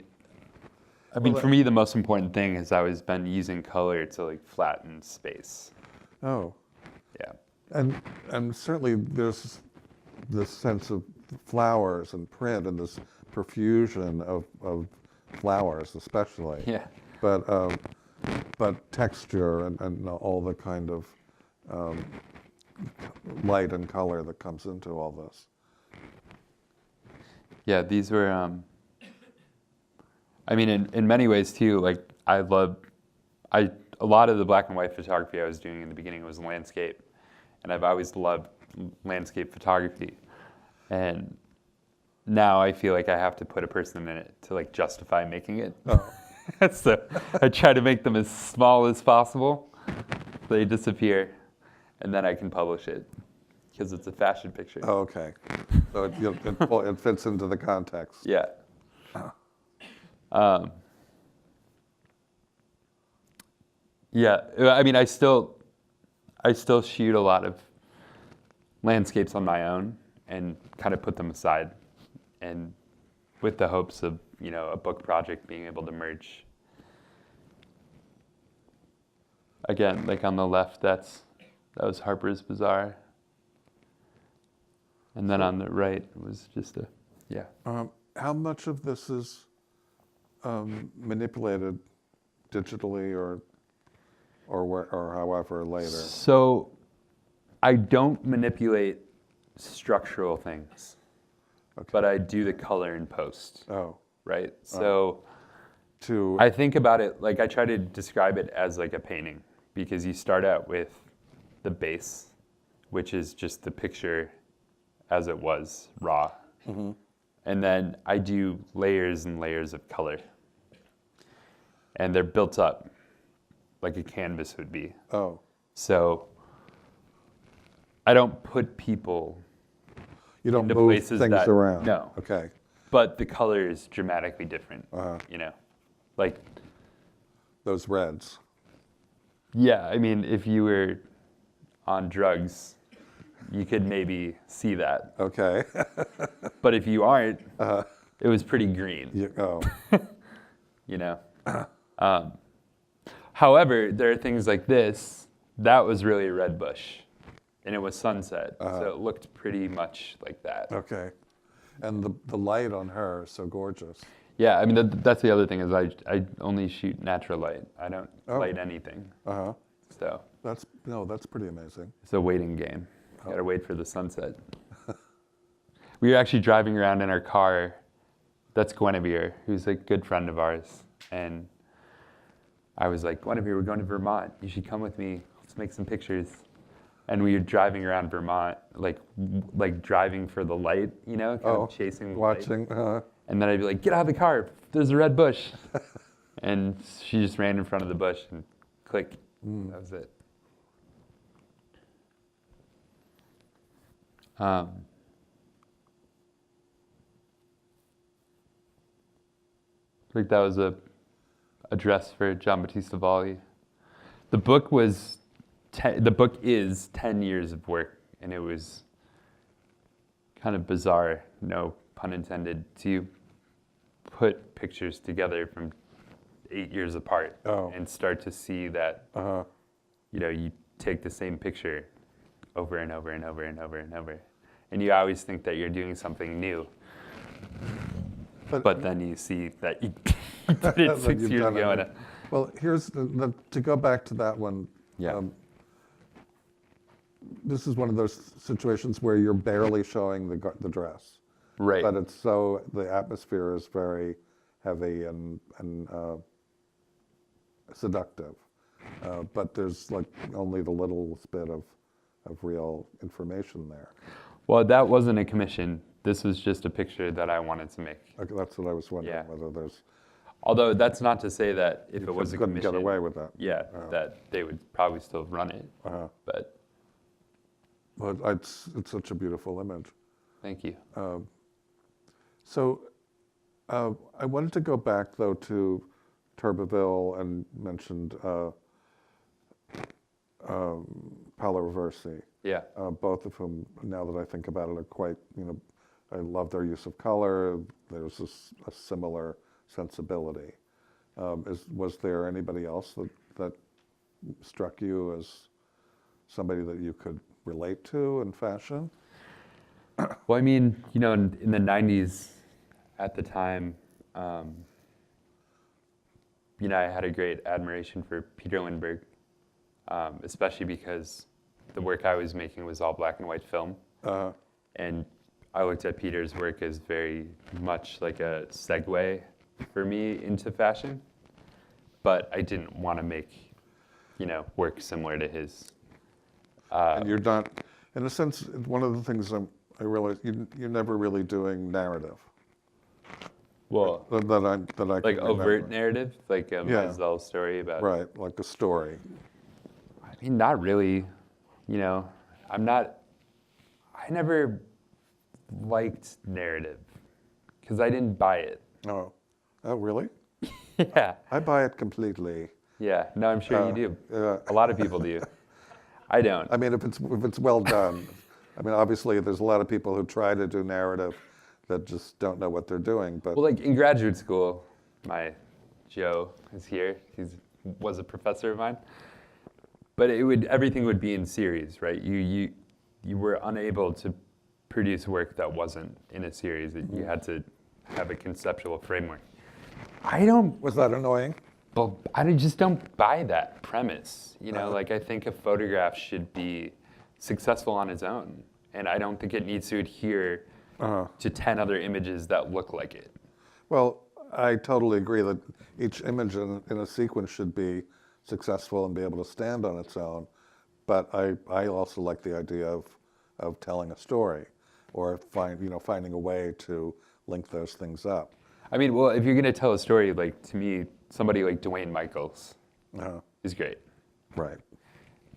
for me, the most important thing has always been using color to like flatten space. Oh. Yeah. And certainly there's this sense of flowers and print and this profusion of flowers especially. Yeah. But texture and all the kind of light and color that comes into all this. Yeah, these were, I mean, in many ways too, like a lot of the black and white photography I was doing in the beginning was landscape, and I've always loved landscape photography. And now I feel like I have to put a person in it to like justify making it. So I try to make them as small as possible. They disappear, and then I can publish it because it's a fashion picture. Oh, okay. So it fits into the context. Yeah. Yeah, I mean, I still shoot a lot of landscapes on my own and kind of put them aside, and with the hopes of, you know, a book project being able to merge. Again, like on the left, that was Harper's Bazaar, and then on the right was just How much of this is manipulated digitally or however later? So I don't manipulate structural things, but I do the color in post. Oh. Right? So I think about it, like I try to describe it as like a painting, because you start out with the base, which is just the picture as it was, raw. And then I do layers and layers of color. And they're built up like a canvas would be. Oh. So I don't put people You don't into move places things that, around. No. Okay. But the color is dramatically different, you know? Like, Those reds. yeah, I mean, if you were on drugs, you could maybe see that. Okay. But if you aren't, it was pretty green, you know? However, there are things like this. That was really a red bush, and it was sunset, so it looked pretty much like that. Okay. And the light on her is so gorgeous. Yeah, I mean, that's the other thing is I only shoot natural light. I don't light anything. So That's pretty amazing. it's a waiting game. Gotta wait for the sunset. We were actually driving around in our car. That's Guinevere, who's a good friend of ours. And I was like, Guinevere, we're going to Vermont. You should come with me. Let's make some pictures. And we were driving around Vermont, like driving for the light, you know, kind of chasing the light. Watching. And then I'd be like, get out of the car. There's a red bush. And she just ran in front of the bush and click. That was it. Like that was a dress for John Battista Valli. The book was, the book is 10 years of work, and it was kind of bizarre, no pun intended, to put pictures together from 8 years apart and start to see that, you know, you take the same picture over and over and over and over and over. And you always think that you're doing something new. But then you see that you did it 6 years ago. Well, here's to go back to that one. Yeah. This is one of those situations where you're barely showing the dress. Right. But it's so, the atmosphere is very heavy and seductive. But there's like only the little bit of real information there. Well, that wasn't a commission. This was just a picture that I wanted to make. Okay, that's what I was wondering, Yeah. whether there's... Although that's not to say that if it was a couldn't commission, get away with that. Yeah, that they would probably still run it. But it's such a beautiful image. thank you. So I wanted to go back, though, to Turbeville and mentioned Paolo Roversi. Yeah. Both of whom, now that I think about it, are quite, you know, I love their use of color. There's a similar sensibility. Was there anybody else that struck you as somebody that you could relate to in fashion? Well, I mean, you know, in the 90s, at the time, you know, I had a great admiration for Peter Lindbergh, especially because the work I was making was all black and white film. And I looked at Peter's work as very much like a segue for me into fashion. But I didn't want to make, you know, work similar to his. And you're not, in a sense, one of the things I realized, you're never really doing narrative. Well, that I like can overt remember. narrative, like a Maisel story about. Right, like a story. I mean, not really. You know, I never liked narrative because I didn't buy it. Oh, really? Yeah. I buy it completely. Yeah. No, I'm sure you do. A lot of people do. I don't. I mean, if it's well done. I mean, obviously, there's a lot of people who try to do narrative that just don't know what they're doing. But well, like in graduate school, my Joe is here. He was a professor of mine. But everything would be in series, right? You were unable to produce work that wasn't in a series. You had to have a conceptual framework. Was that annoying? Well, I just don't buy that premise. You know, like I think a photograph should be successful on its own, and I don't think it needs to adhere to 10 other images that look like it. Well, I totally agree that each image in a sequence should be successful and be able to stand on its own. But I also like the idea of telling a story, or finding a way to link those things up. I mean, well, if you're gonna tell a story, like to me, somebody like Dwayne Michaels is great. Right.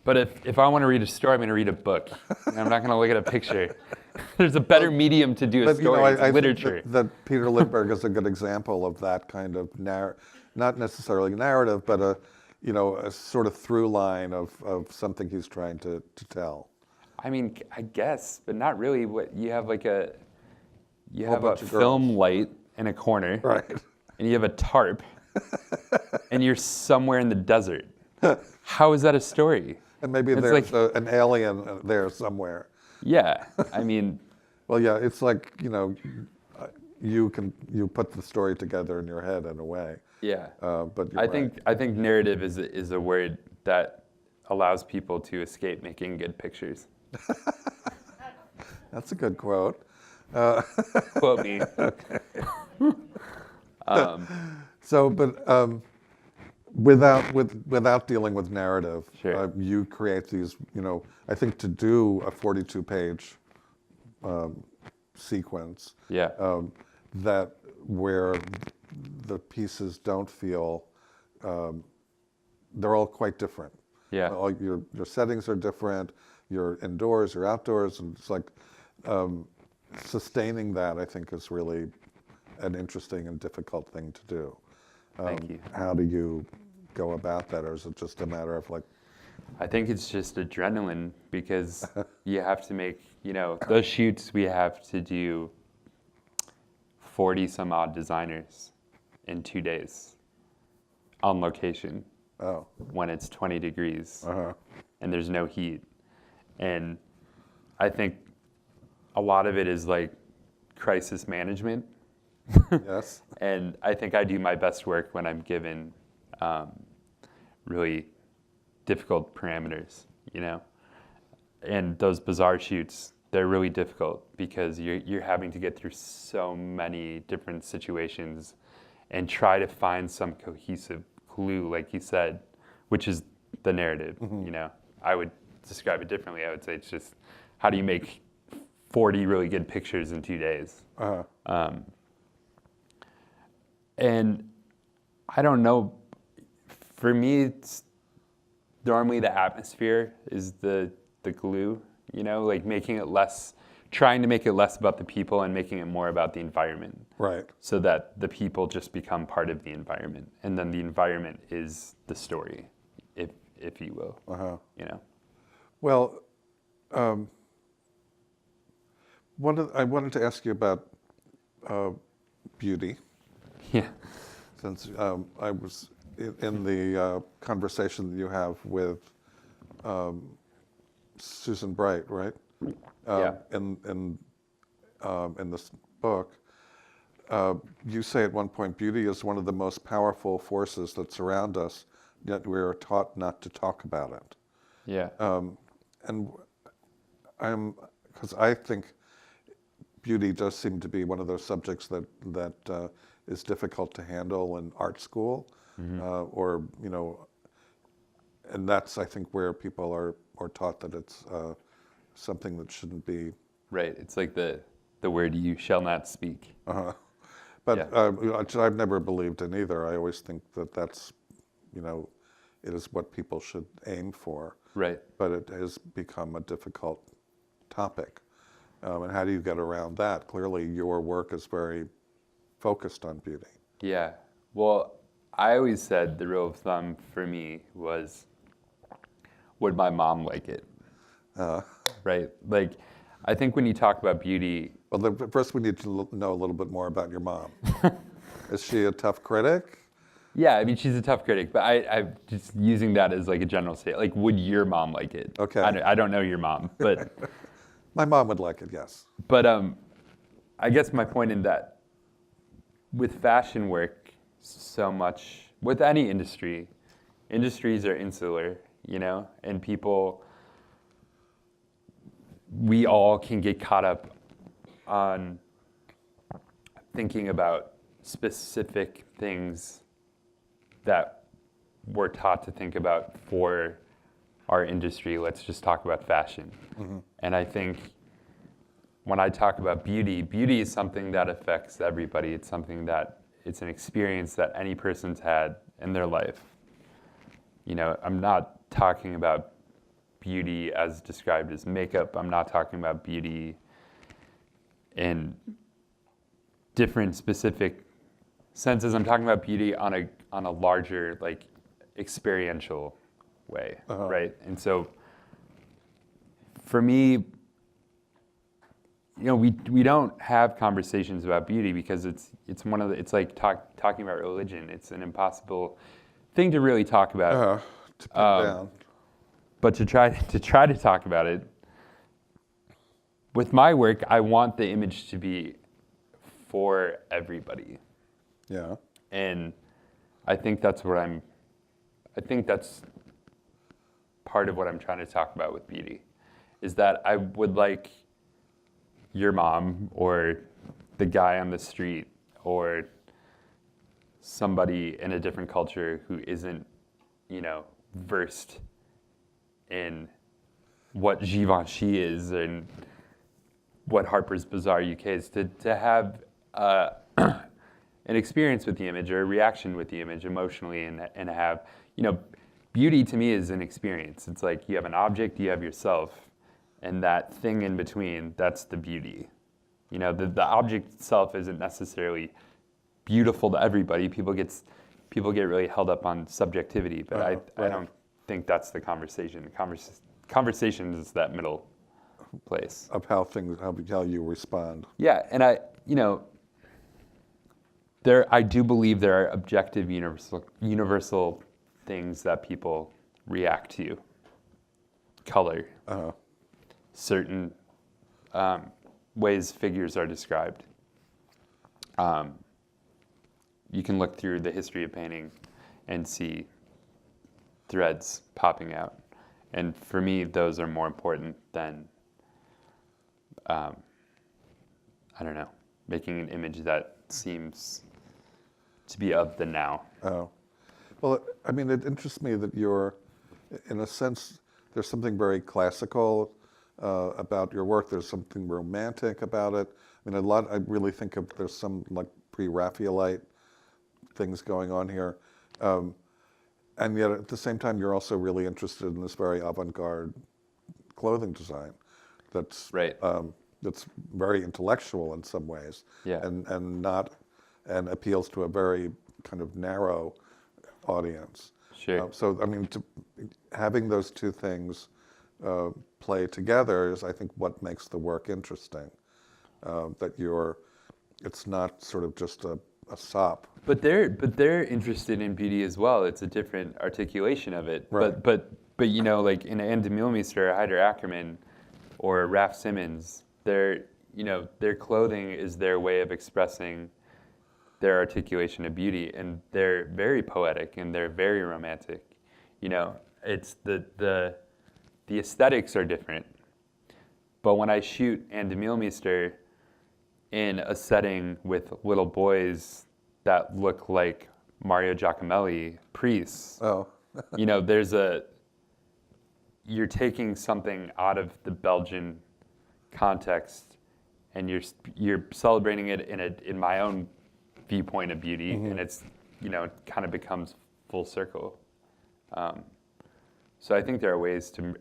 But if I want to read a story, I'm gonna read a book. And I'm not gonna look at a picture. There's a better medium to do a story. It's literature. Think that Peter Lindbergh is a good example of that kind of not necessarily narrative, but a sort of through line of something he's trying to tell. I mean, I guess, but not really. What you have a bunch of film light in a corner, Right. and you have a tarp, and you're somewhere in the desert. How is that a story? And maybe It's there's like- an alien there somewhere. Yeah, I mean, Well, yeah, it's like, you put the story together in your head in a way. yeah. But you're I right. think narrative is a word that allows people to escape making good pictures. That's a good quote. Quote me. So, but without dealing with narrative, Sure. you create these. I think to do a 42-page sequence, Yeah. that where the pieces don't feel, they're all quite different. Yeah. All your settings are different. You're indoors, you're outdoors, and it's like sustaining that. I think is really an interesting and difficult thing to do. Thank you. How do you go about that, or is it just a matter of like, I think it's just adrenaline because you have to make, those shoots we have to do 40 some odd designers in 2 days on location oh, when it's 20 degrees uh-huh, and there's no heat. And I think a lot of it is like crisis management. yes, And I think I do my best work when I'm given really difficult parameters, And those bizarre shoots, they're really difficult because you're having to get through so many different situations and try to find some cohesive glue, like you said, which is the narrative, I would describe it differently. I would say it's just, how do you make 40 really good pictures in 2 days? uh-huh, And I don't know, for me, it's normally the atmosphere is the glue, like trying to make it less about the people and making it more about the environment. right. So that the people just become part of the environment. And then the environment is the story, if you will, Uh-huh. Well, Well, I wanted to ask you about beauty, yeah. since I was in the conversation that you have with Susan Bright, right? Yeah. In this book, you say at one point, beauty is one of the most powerful forces that surround us, yet we are taught not to talk about it. Yeah. And because I think beauty does seem to be one of those subjects that is difficult to handle in art school, or and that's, I think, where people are taught that it's something that shouldn't be. Right. It's like the word you shall not speak. But Yeah. which I've never believed in either. I always think that that's, it is what people should aim for. Right. But it has become a difficult topic. And how do you get around that? Clearly, your work is very focused on beauty. Yeah. Well, I always said the rule of thumb for me was, would my mom like it? Right? Like, I think when you talk about beauty, Well, first we need to know a little bit more about your mom. Is she a tough critic? yeah, I mean, she's a tough critic, but I'm just using that as like a general statement. Like, would your mom like it? Okay. I don't know your mom, but My mom would like it, yes. but I guess my point in that, with fashion work, so much with any industry, industries are insular, and people, we all can get caught up on thinking about specific things that we're taught to think about for our industry. Let's just talk about fashion. And I think when I talk about beauty, beauty is something that affects everybody. It's something it's an experience that any person's had in their life. I'm not talking about beauty as described as makeup. I'm not talking about beauty in different specific senses. I'm talking about beauty on a larger, like, experiential way, right? And so for me, we don't have conversations about beauty because it's like talking about religion. It's an impossible thing to really talk about. To pin down. But to try to talk about it, with my work, I want the image to be for everybody. Yeah. And I think that's part of what I'm trying to talk about with beauty, is that I would like your mom or the guy on the street or somebody in a different culture who isn't, versed in what Givenchy is and what Harper's Bazaar UK is, to have an experience with the image or a reaction with the image emotionally, and have, beauty to me is an experience. It's like you have an object, you have yourself, and that thing in between, that's the beauty. The object itself isn't necessarily beautiful to everybody. People get people get really held up on subjectivity, but I right. don't think that's the conversation. Conversation is that middle place of how you respond. Yeah, and I do believe there are objective universal things that people react to. Color, certain ways figures are described. You can look through the history of painting and see threads popping out. And for me, those are more important than, I don't know, making an image that seems to be of the now. Oh. Well, I mean, it interests me that you're, in a sense, there's something very classical about your work. There's something romantic about it. I mean, I really think there's some like pre-Raphaelite things going on here. And yet at the same time, you're also really interested in this very avant-garde clothing design that's Right. That's very intellectual in some ways, Yeah. and appeals to a very kind of narrow audience. Sure. So I mean, having those two things play together is, I think, what makes the work interesting. It's not sort of just a sop. But they're interested in beauty as well. It's a different articulation of it. Right. But like in Ann Demeulemeester or Heider Ackerman or Raph Simmons, their clothing is their way of expressing their articulation of beauty, and they're very poetic and they're very romantic. It's the aesthetics are different. But when I shoot Ann Demeulemeester in a setting with little boys that look like Mario Giacomelli priests, Oh. You're taking something out of the Belgian context, and you're celebrating it in my own viewpoint of beauty, and it's it kind of becomes full circle. So I think there are ways to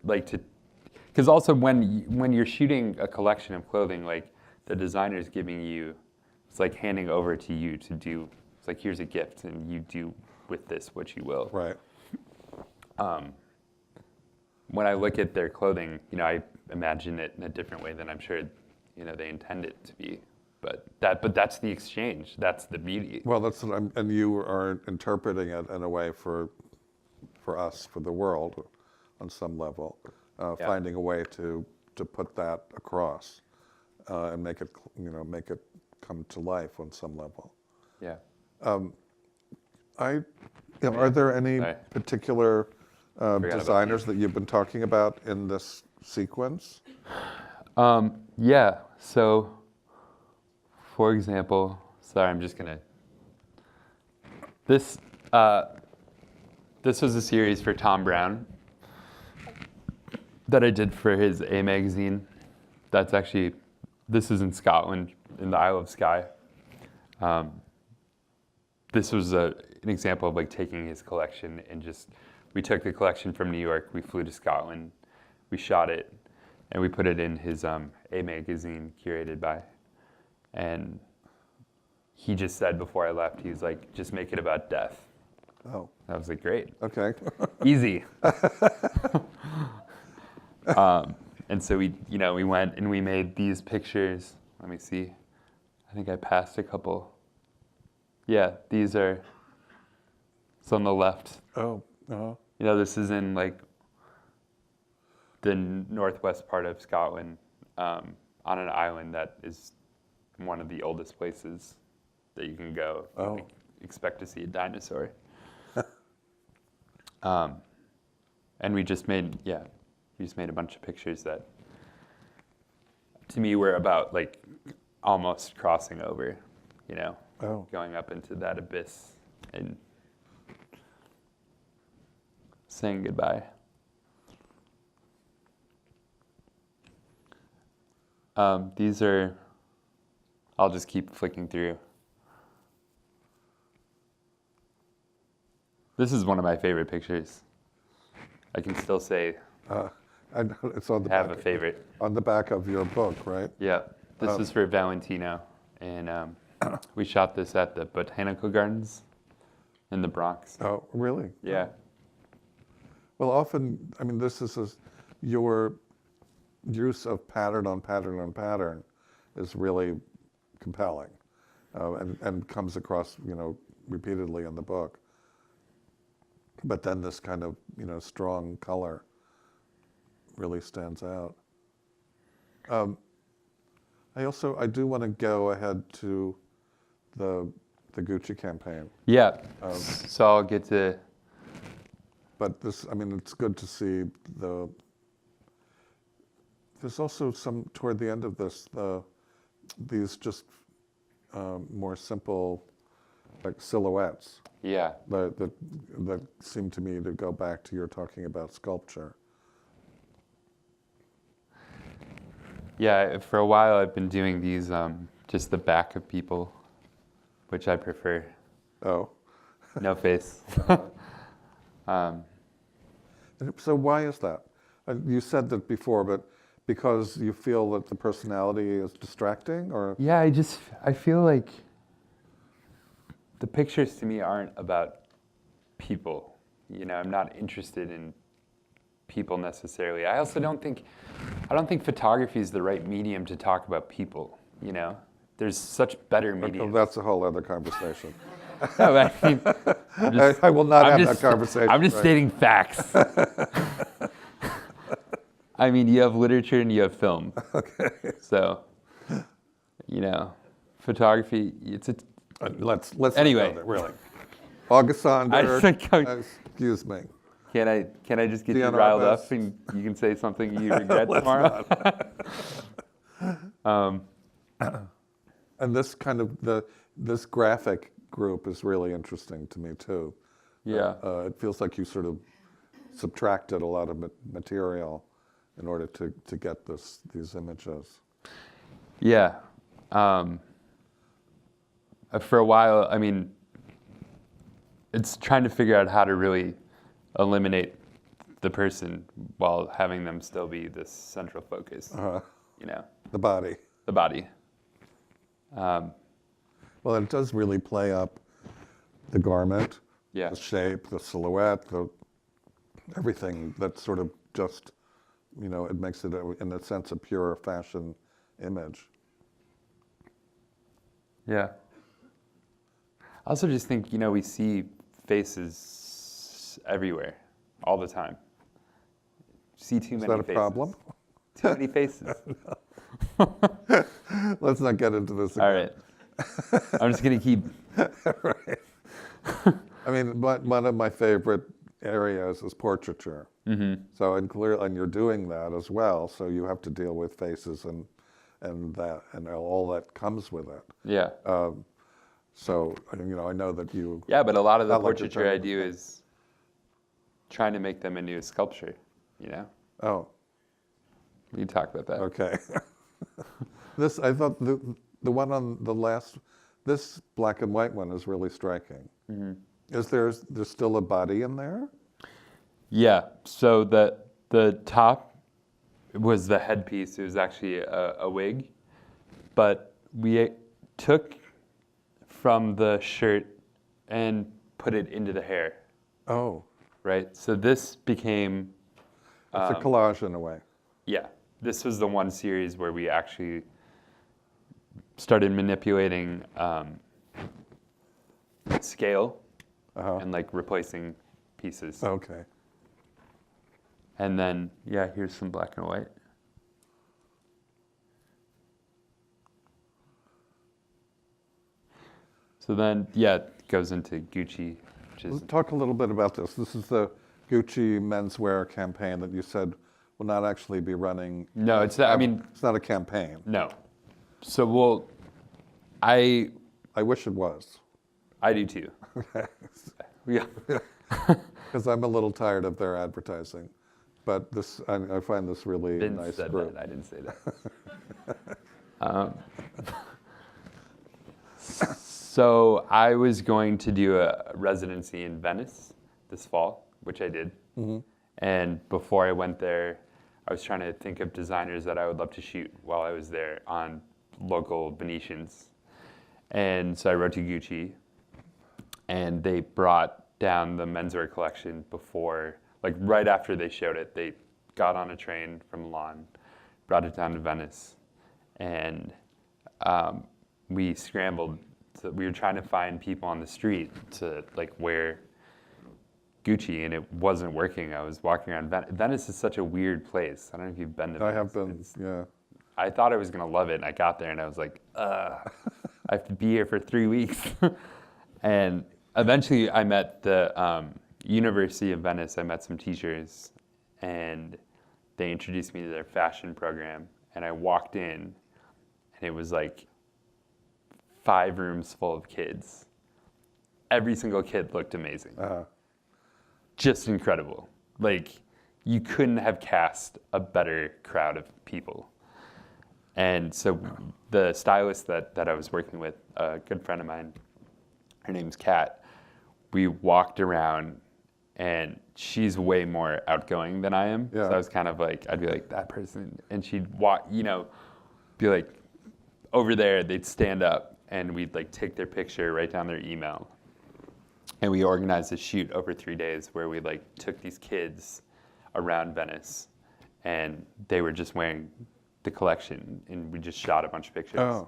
because also when you're shooting a collection of clothing, like the designer's giving you, it's like handing over to you to do. It's like, here's a gift, and you do with this what you will. Right. When I look at their clothing, I imagine it in a different way than I'm sure, they intend it to be. But that's the exchange. That's the beauty. Well, and you are interpreting it in a way for us, for the world, on some level, finding a way to put that across and make it come to life on some level. Yeah. Are there any particular designers that that you've been talking about in this sequence? Yeah. So, for example, sorry, I'm just gonna. This was a series for Tom Brown that I did for his A magazine. This is in Scotland, in the Isle of Skye. This was an example of like taking his collection and we took the collection from New York, we flew to Scotland, we shot it, and we put it in his A magazine curated by. And he just said before I left, he was like, just make it about death. Oh. I was like, great. Okay. Easy. And so we went and we made these pictures. Let me see. I think I passed a couple. Yeah, these are. It's on the left. Oh. Uh-huh. This is in like the northwest part of Scotland, on an island that is one of the oldest places that you can go. Oh. Expect to see a dinosaur. And we just made a bunch of pictures that, to me, were about like almost crossing over, going up into that abyss and saying goodbye. These are, I'll just keep flicking through. This is one of my favorite pictures. I can still say, I know it's on the have back, a favorite. on the back of your book, right? Yeah, this is for Valentino, and we shot this at the Botanical Gardens in the Bronx. Oh, really? Yeah. Well, often, I mean, your use of pattern on pattern on pattern is really compelling, and comes across, repeatedly in the book. But then this kind of, strong color really stands out. I do want to go ahead to the Gucci campaign. Yeah. So I'll get to. But it's good to see there's also some, toward the end of this, these just more simple, like silhouettes Yeah. that seem to me to go back to your talking about sculpture. Yeah, for a while I've been doing these, just the back of people, which I prefer. Oh. No face. So why is that? You said that before, but because you feel that the personality is distracting, or? Yeah, I feel like the pictures to me aren't about people. I'm not interested in people necessarily. I also don't think photography is the right medium to talk about people, There's such better mediums. That's a whole other conversation. No, but I mean, I will not have that conversation. I'm just right? stating facts. I mean, you have literature and you have film. Okay. So, photography, it's a... Let's Anyway. not go there, really. August Sander, excuse me. Can I just get you DNR riled best. up and you can say something you regret tomorrow? And this kind of this graphic group is really interesting to me too. Yeah. It feels like you sort of subtracted a lot of material in order to get these images. Yeah. For a while, I mean, it's trying to figure out how to really eliminate the person while having them still be this central focus. The body. The body. Well, it does really play up the garment, Yeah. the shape, the silhouette, everything that's sort of just, it makes it, in a sense, a pure fashion image. Yeah. I also just think, we see faces everywhere, all the time. See too many faces. Is that a problem? Too many faces. Let's not get into this again. All right. I'm just going to keep... Right. I mean, one of my favorite areas is portraiture. Mm-hmm. So, and you're doing that as well. So you have to deal with faces and all that comes with it. Yeah. So, I know that you... Yeah, but a lot of the I'd like to portraiture turn I to do is trying to make them into a sculpture, Oh, We can talk about that. okay. I thought the one on the last, this black and white one is really striking. Mm-hmm. Is there's still a body in there? Yeah, so the top was the headpiece. It was actually a wig, but we took from the shirt and put it into the hair. Oh. Right, so this became... It's a collage in a way. Yeah, this was the one series where we actually started manipulating scale and replacing pieces. Okay. And then, here's some black and white. So then, it goes into Gucci, which is... Let's talk a little bit about this. This is the Gucci menswear campaign that you said will not actually be running. No, it's not, it's not a campaign. No. So I wish it was. I do too. Yeah. Because I'm a little tired of their advertising. But this, I find this really Vince nice said group. that. I didn't say that. So I was going to do a residency in Venice this fall, which I did. Mm-hmm. And before I went there, I was trying to think of designers that I would love to shoot while I was there on local Venetians. And so I wrote to Gucci. and they brought down the menswear collection before, like right after they showed it. They got on a train from Milan, brought it down to Venice, and we scrambled. We were trying to find people on the street to like wear Gucci, and it wasn't working. I was walking around Venice is such a weird place. I don't know if you've been to Venice. I have been, yeah. I thought I was going to love it, and I got there, and I was like, I have to be here for 3 weeks. And eventually, I met the University of Venice. I met some teachers, and they introduced me to their fashion program. And I walked in, and it was like 5 rooms full of kids. Every single kid looked amazing. Just incredible. Like, you couldn't have cast a better crowd of people. And so the stylist that I was working with, a good friend of mine, her name's Kat, we walked around, and she's way more outgoing than I am. Yeah. So I was kind of like, I'd be like, that person. And she'd walk, you know, be like, over there, they'd stand up, and we'd like take their picture, write down their email. And we organized a shoot over 3 days where we like took these kids around Venice, and they were just wearing the collection, and we just shot a bunch of pictures.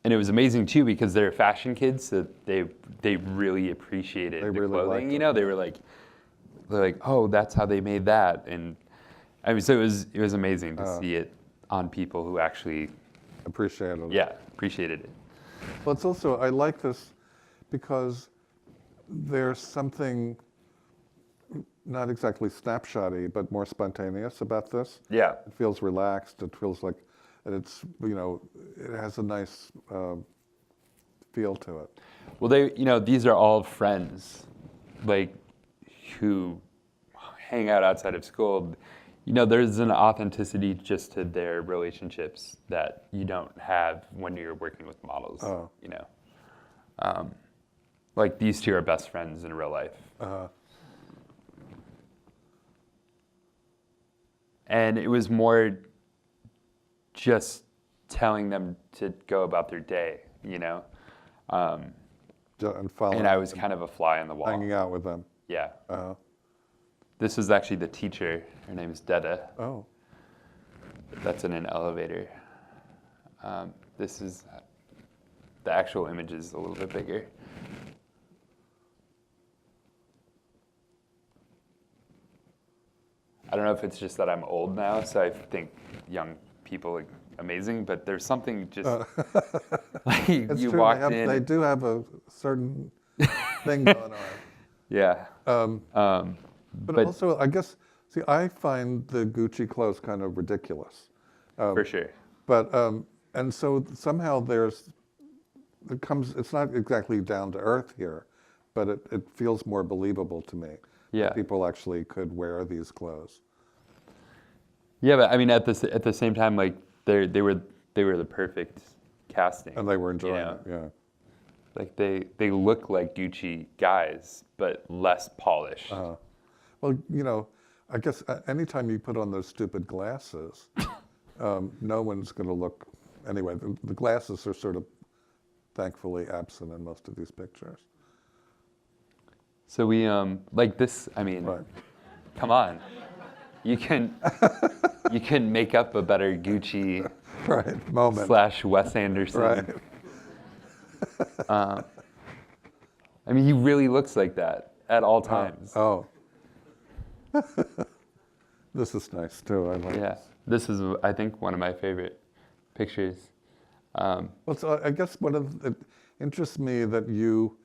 And it was amazing too because they're fashion kids, so they really appreciated the really clothing. liked You know, they're like, oh, that's how they made that, and I mean, so it was amazing to see it on people who actually Appreciated it. yeah appreciated it. Well, it's also, I like this because there's something not exactly snapshotty, but more spontaneous about this. Yeah. It feels relaxed. It feels like, and it's, you know, it has a nice feel to it. Well, these are all friends, like, who hang out outside of school. You know, there's an authenticity just to their relationships that you don't have when you're working with models. You know, like these two are best friends in real life. And it was more just telling them to go about their day, you know. And following. And I was kind of a fly on the wall. Hanging out with them. Yeah. This is actually the teacher. Her name is Deda. Oh. That's in an elevator. This is, the actual image is a little bit bigger. I don't know if it's just that I'm old now, so I think young people are amazing, but there's something just, like It's you true, walked they in. do have a certain thing going on. Yeah. But also, I guess, see, I find the Gucci clothes kind of ridiculous. For sure. But, and so somehow it's not exactly down to earth here, but it feels more believable to me. Yeah. People actually could wear these clothes. Yeah, but I mean, at the same time, like they were the perfect casting. And they were enjoying you know? it, yeah. Like they look like Gucci guys, but less polished. Well, you know, I guess anytime you put on those stupid glasses, no one's going to look. Anyway, the glasses are sort of thankfully absent in most of these pictures. So we like this. I mean, Right. come on, you can make up a better Gucci Right, moment. / Wes Anderson. Right. I mean, he really looks like that at all times. Oh. This is nice too. I like Yeah, this is, I think, one of my favorite pictures. Well, so I guess it interests me that you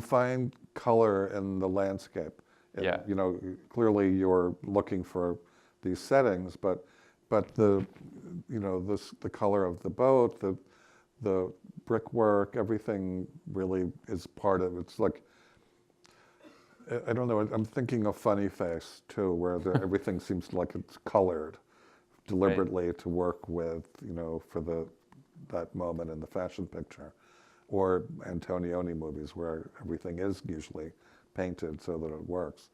find color in the landscape. Yeah. You know, clearly you're looking for these settings, but the the color of the boat, the brickwork, everything really is part of it. It's like, I don't know, I'm thinking of Funny Face too, where everything seems like it's colored deliberately to work with, you know, for that moment in the fashion picture. Or Antonioni movies where everything is usually painted so that it works.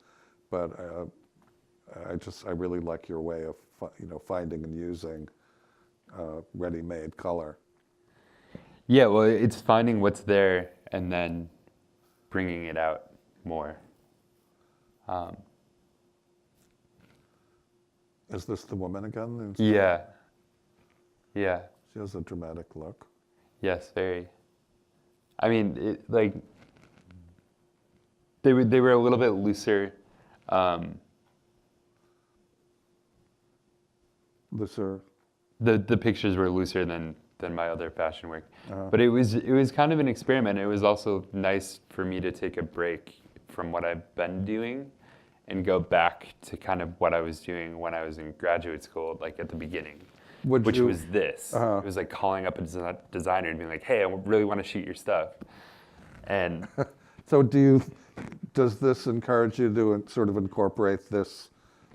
But I really like your way of finding and using ready-made color. Yeah, well, it's finding what's there and then bringing it out more. Is this the woman again? Yeah. Yeah. She has a dramatic look. Yes, very. I mean, like, they were a little bit looser. Looser. The pictures were looser than my other fashion work, but it was kind of an experiment. It was also nice for me to take a break from what I've been doing, and go back to kind of what I was doing when I was in graduate school, like at the beginning, which was this. It was like calling up a designer and being like, "Hey, I really want to shoot your stuff," and So does this encourage you to sort of incorporate this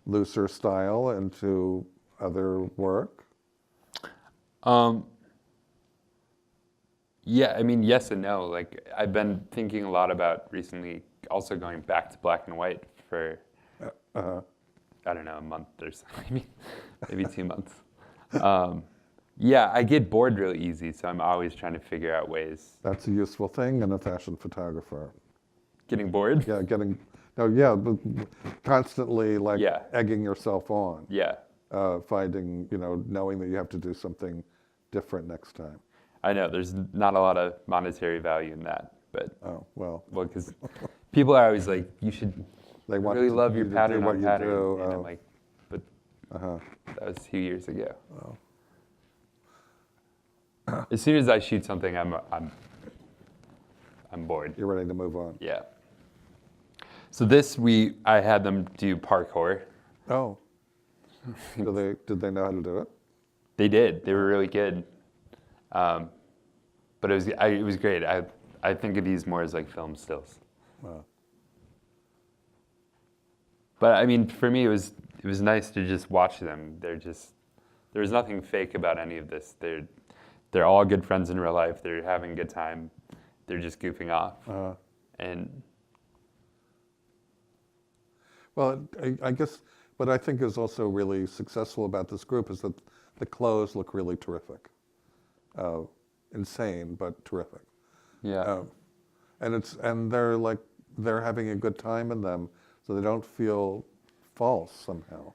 looser style into other work? Yeah, I mean, yes and no. Like, I've been thinking a lot about recently also going back to black and white for, I don't know, a month or so, maybe 2 months. Yeah, I get bored really easy, so I'm always trying to figure out ways. That's a useful thing in a fashion photographer. Getting bored? Yeah, but constantly like egging yourself on. Yeah. Finding, knowing that you have to do something different next time. I know, there's not a lot of monetary value in that, but well, because people are always like, you should really love your pattern on pattern, and I'm like, but that was 2 years ago. As soon as I shoot something, I'm bored. You're ready to move on. Yeah. So I had them do parkour. Oh. Did they know how to do it? They did. They were really good. But it was great. I think of these more as like film stills. Wow. But I mean, for me, it was nice to just watch them. There was nothing fake about any of this. They're all good friends in real life. They're having a good time. They're just goofing off. And well, I guess what I think is also really successful about this group is that the clothes look really terrific. Insane, but terrific. yeah. And they're having a good time in them, so they don't feel false somehow.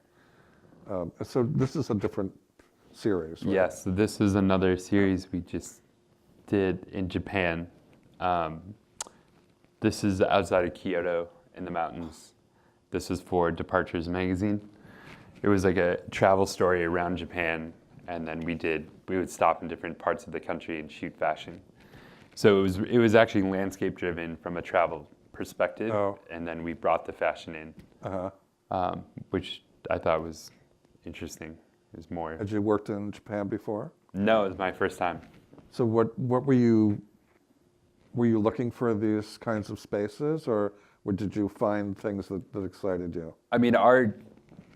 So this is a different series, right? Yes, so this is another series we just did in Japan. This is outside of Kyoto in the mountains. This is for Departures magazine. It was like a travel story around Japan, and then we would stop in different parts of the country and shoot fashion. So it was actually landscape driven from a travel perspective, and then we brought the fashion in, which I thought was interesting. It was more. Had you worked in Japan before? No, it was my first time. So what were you looking for these kinds of spaces, or did you find things that excited you? I mean, our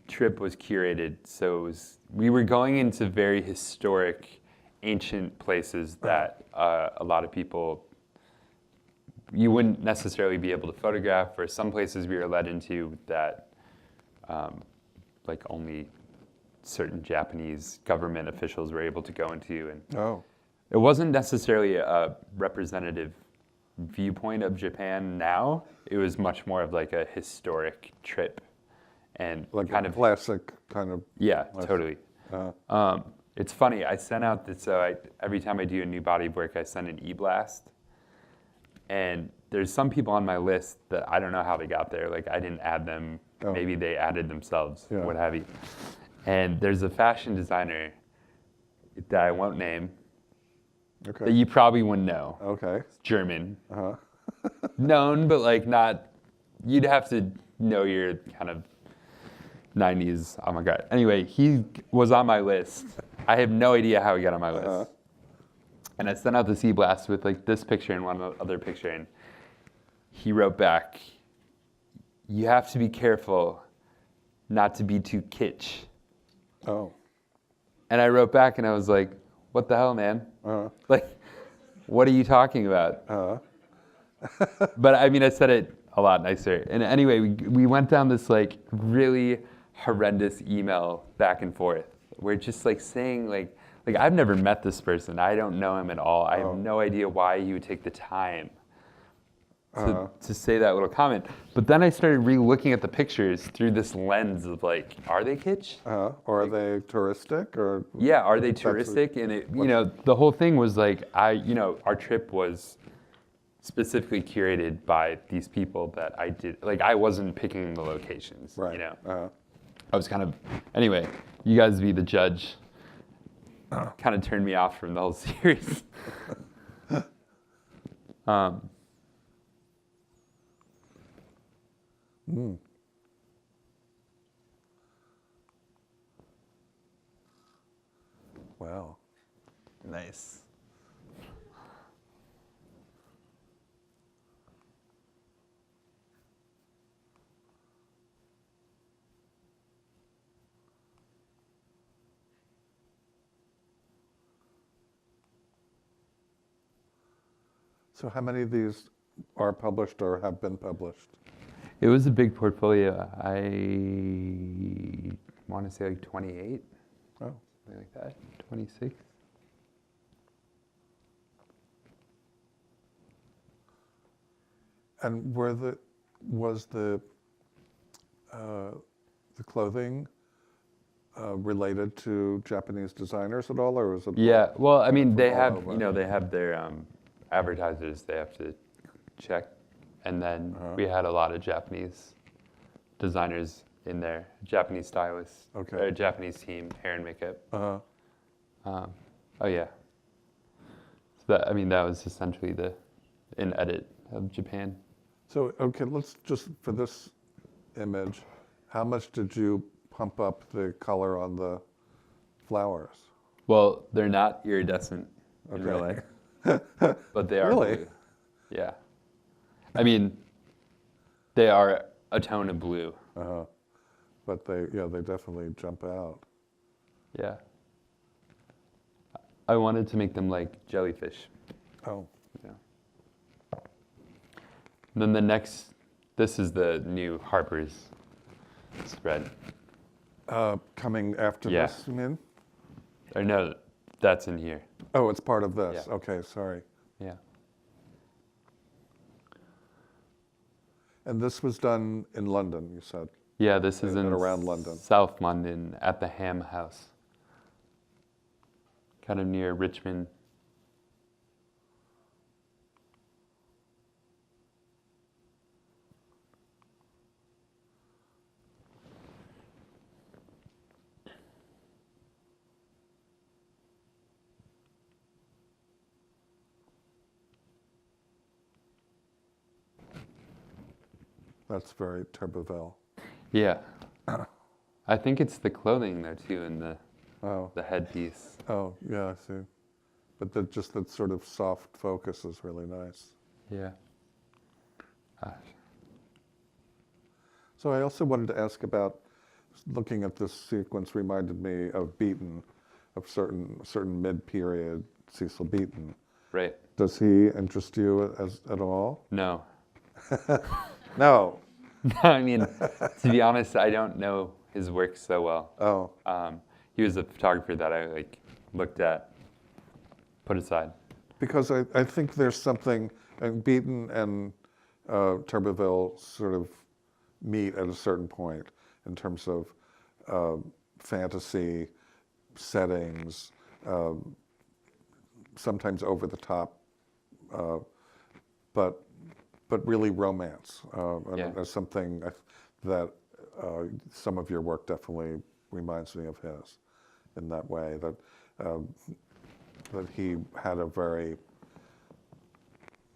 trip was curated, so we were going into very historic, ancient places that a lot of people, you wouldn't necessarily be able to photograph, or some places we were led into that like only certain Japanese government officials were able to go into. And it wasn't necessarily a representative viewpoint of Japan now. It was much more of like a historic trip, and like kind of classic kind of. Yeah, totally. It's funny. I sent out this. Every time I do a new body of work, I send an e-blast, and there's some people on my list that I don't know how they got there. Like, I didn't add them. Maybe they added themselves, what have you. And there's a fashion designer that I won't name. Okay. That you probably wouldn't know. Okay. It's German. Known, but like not. You'd have to know your kind of 90s. Oh my God. Anyway, he was on my list. I have no idea how he got on my list. And I sent out this e-blast with like this picture and one other picture, and he wrote back, "You have to be careful not to be too kitsch." And I wrote back and I was like, "What the hell, man? Like, what are you talking about?" But I mean, I said it a lot nicer. And anyway, we went down this like really horrendous email back and forth. We're just like saying like I've never met this person. I don't know him at all. I have no idea why he would take the time to say that little comment. But then I started re-looking at the pictures through this lens of like, are they kitsch? Or are they touristic? Or Yeah, are they touristic? And it, the whole thing was like, our trip was specifically curated by these people that I did. Like, I wasn't picking the locations. Right. I was kind of, anyway, you guys be the judge. Kind of turned me off from the whole series. Wow. Nice. So how many of these are published or have been published? It was a big portfolio. I want to say like 28, Oh, something like that, 26. and was the clothing related to Japanese designers at all, or was it? Yeah, well, I mean, they all have, over? they have their advertisers they have to check, and then we had a lot of Japanese designers in there, Japanese stylists, Okay. or Japanese team, hair and makeup. Oh yeah. So that was essentially an edit of Japan. So, okay, let's just, for this image, how much did you pump up the color on the flowers? Well, they're not iridescent in real Okay. life, but they are Really? blue. Yeah. I mean, they are a tone of blue. But they definitely jump out. Yeah. I wanted to make them like jellyfish. Oh, Yeah. Then this is the new Harper's spread. coming after Yeah. this, you mean? Or no, that's in here. Oh, it's part of this. Yeah. Okay, sorry. Yeah. And this was done in London, you said? Yeah, this is And in around London. South London at the Ham House. Kind of near Richmond. That's very Turbeville. Yeah. I think it's the clothing though too, and Oh, the headpiece. oh, yeah, I see. But just that sort of soft focus is really nice. Yeah. So I also wanted to ask about, looking at this sequence reminded me of Beaton, of certain mid-period Cecil Beaton. Right. Does he interest you at all? No. No. I mean, to be honest, I don't know his work so well. Oh. He was a photographer that I looked at, put aside. Because I think there's something, and Beaton and Turbeville sort of meet at a certain point in terms of fantasy, settings, sometimes over the top, but really romance. And Yeah. that's something that some of your work definitely reminds me of his in that way, that he had a very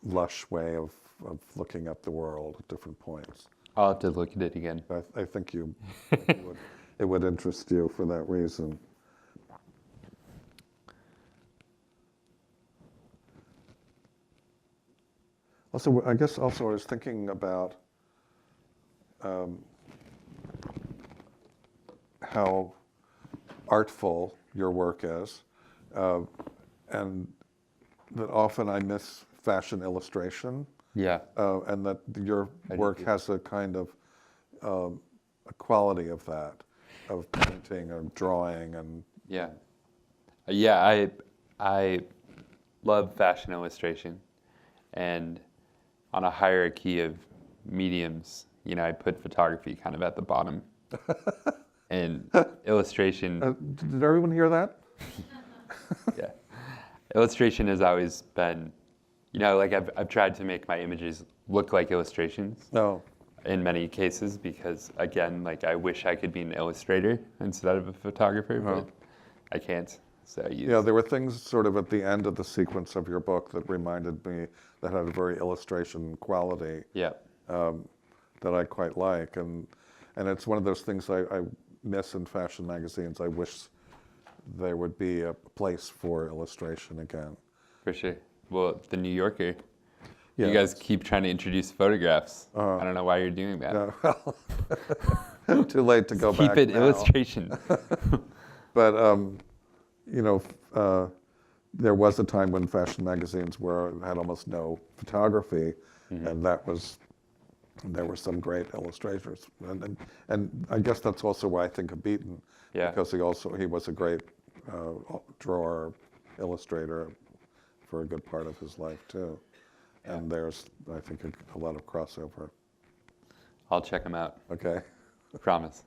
lush way of looking at the world at different points. I'll have to look at it again. I think it would interest you for that reason. Also, I guess I was thinking about how artful your work is, and that often I miss fashion illustration. Yeah. And that your work has a kind of a quality of that, of painting or drawing, and Yeah. Yeah, I love fashion illustration, and on a hierarchy of mediums, you know, I put photography kind of at the bottom. And illustration, Did everyone hear that? yeah. Illustration has always been, you know, like I've tried to make my images look like illustrations. No. In many cases, because again, like I wish I could be an illustrator instead of a photographer, but I can't. So I use. Yeah, there were things sort of at the end of the sequence of your book that reminded me that had a very illustration quality. Yeah. That I quite like, and it's one of those things I miss in fashion magazines. I wish there would be a place for illustration again. For sure. Well, the New Yorker. Yeah. You guys keep trying to introduce photographs. I don't know why you're doing that. Yeah, well, too late to go back. Keep it now. illustration. But you know, there was a time when fashion magazines had almost no photography, and there were some great illustrators, and I guess that's also why I think of Beaton, because he was a great drawer, illustrator for a good part of his life too, and there's I think a lot of crossover. I'll check them out. Okay. Promise.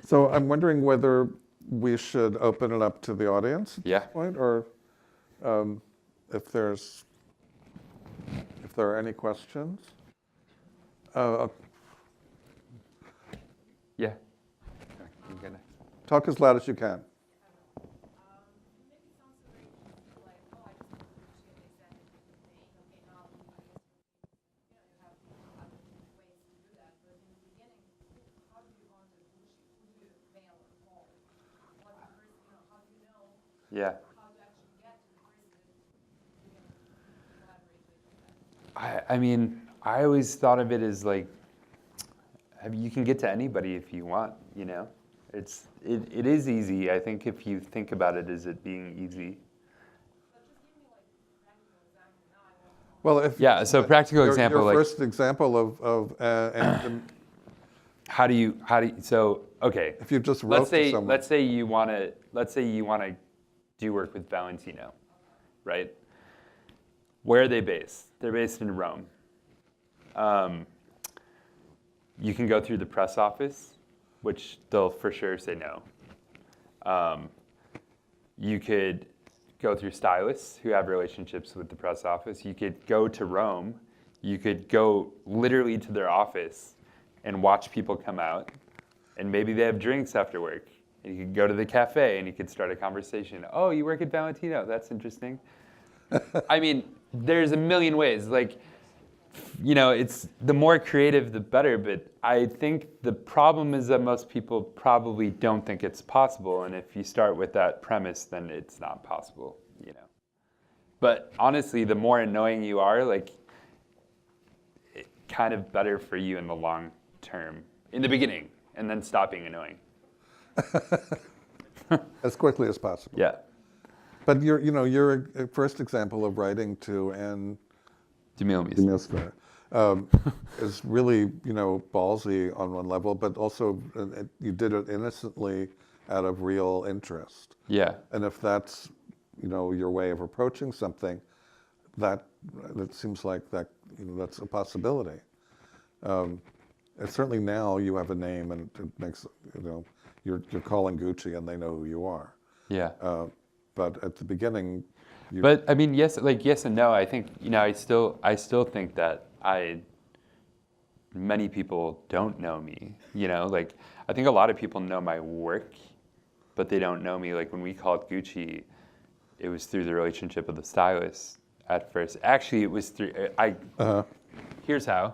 So I'm wondering whether we should open it up to the audience at Yeah. this point, or if there are any questions. Yeah. You gonna- Talk as loud as you can. Yeah. I mean, I always thought of it as like, you can get to anybody if you want, you know? It is easy, I think, if you think about it as it being easy. Well, So practical example, your like. first example of How do you, so, okay. if you just wrote to someone. Let's say you want to do work with Valentino, right? Where are they based? They're based in Rome. You can go through the press office, which they'll for sure say no. You could go through stylists who have relationships with the press office. You could go to Rome. You could go literally to their office and watch people come out, and maybe they have drinks after work. And you could go to the cafe and you could start a conversation. Oh, you work at Valentino, that's interesting. I mean, there's a million ways. Like, you know, it's the more creative, the better, but I think the problem is that most people probably don't think it's possible, and if you start with that premise, then it's not possible, you know. But honestly, the more annoying you are, like, it kind of better for you in the long term, in the beginning, and then stop being annoying. As quickly as possible. Yeah. But your first example of writing to Ann Demeulemeester is really, ballsy on one level, but also you did it innocently out of real interest. Yeah. And if that's, your way of approaching something, that seems like that, that's a possibility. And certainly now you have a name, and it makes, you're calling Gucci, and they know who you are. Yeah. But at the beginning, but I mean, yes and no. I think I still think that many people don't know me. Like I think a lot of people know my work, but they don't know me. Like when we called Gucci, it was through the relationship of the stylist at first. Actually, it was through Here's how.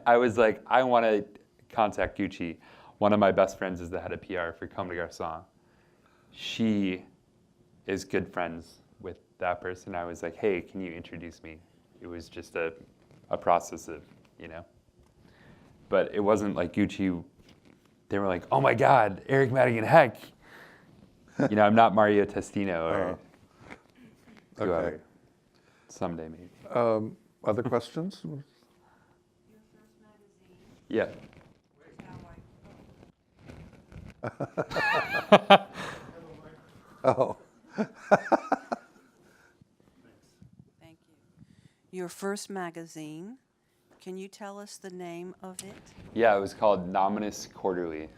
I was like, I want to contact Gucci. One of my best friends is the head of PR for Comme des Garçons. She is good friends with that person. I was like, hey, can you introduce me? It was just a process of, But it wasn't like Gucci, they were like, oh my God, Erik Madigan Heck. I'm not Mario Testino or whoever. Okay. Someday maybe. Other questions? Your first magazine. Yeah. Oh. Thank you. Your first magazine. Can you tell us the name of it? Yeah, it was called Nominous Quarterly.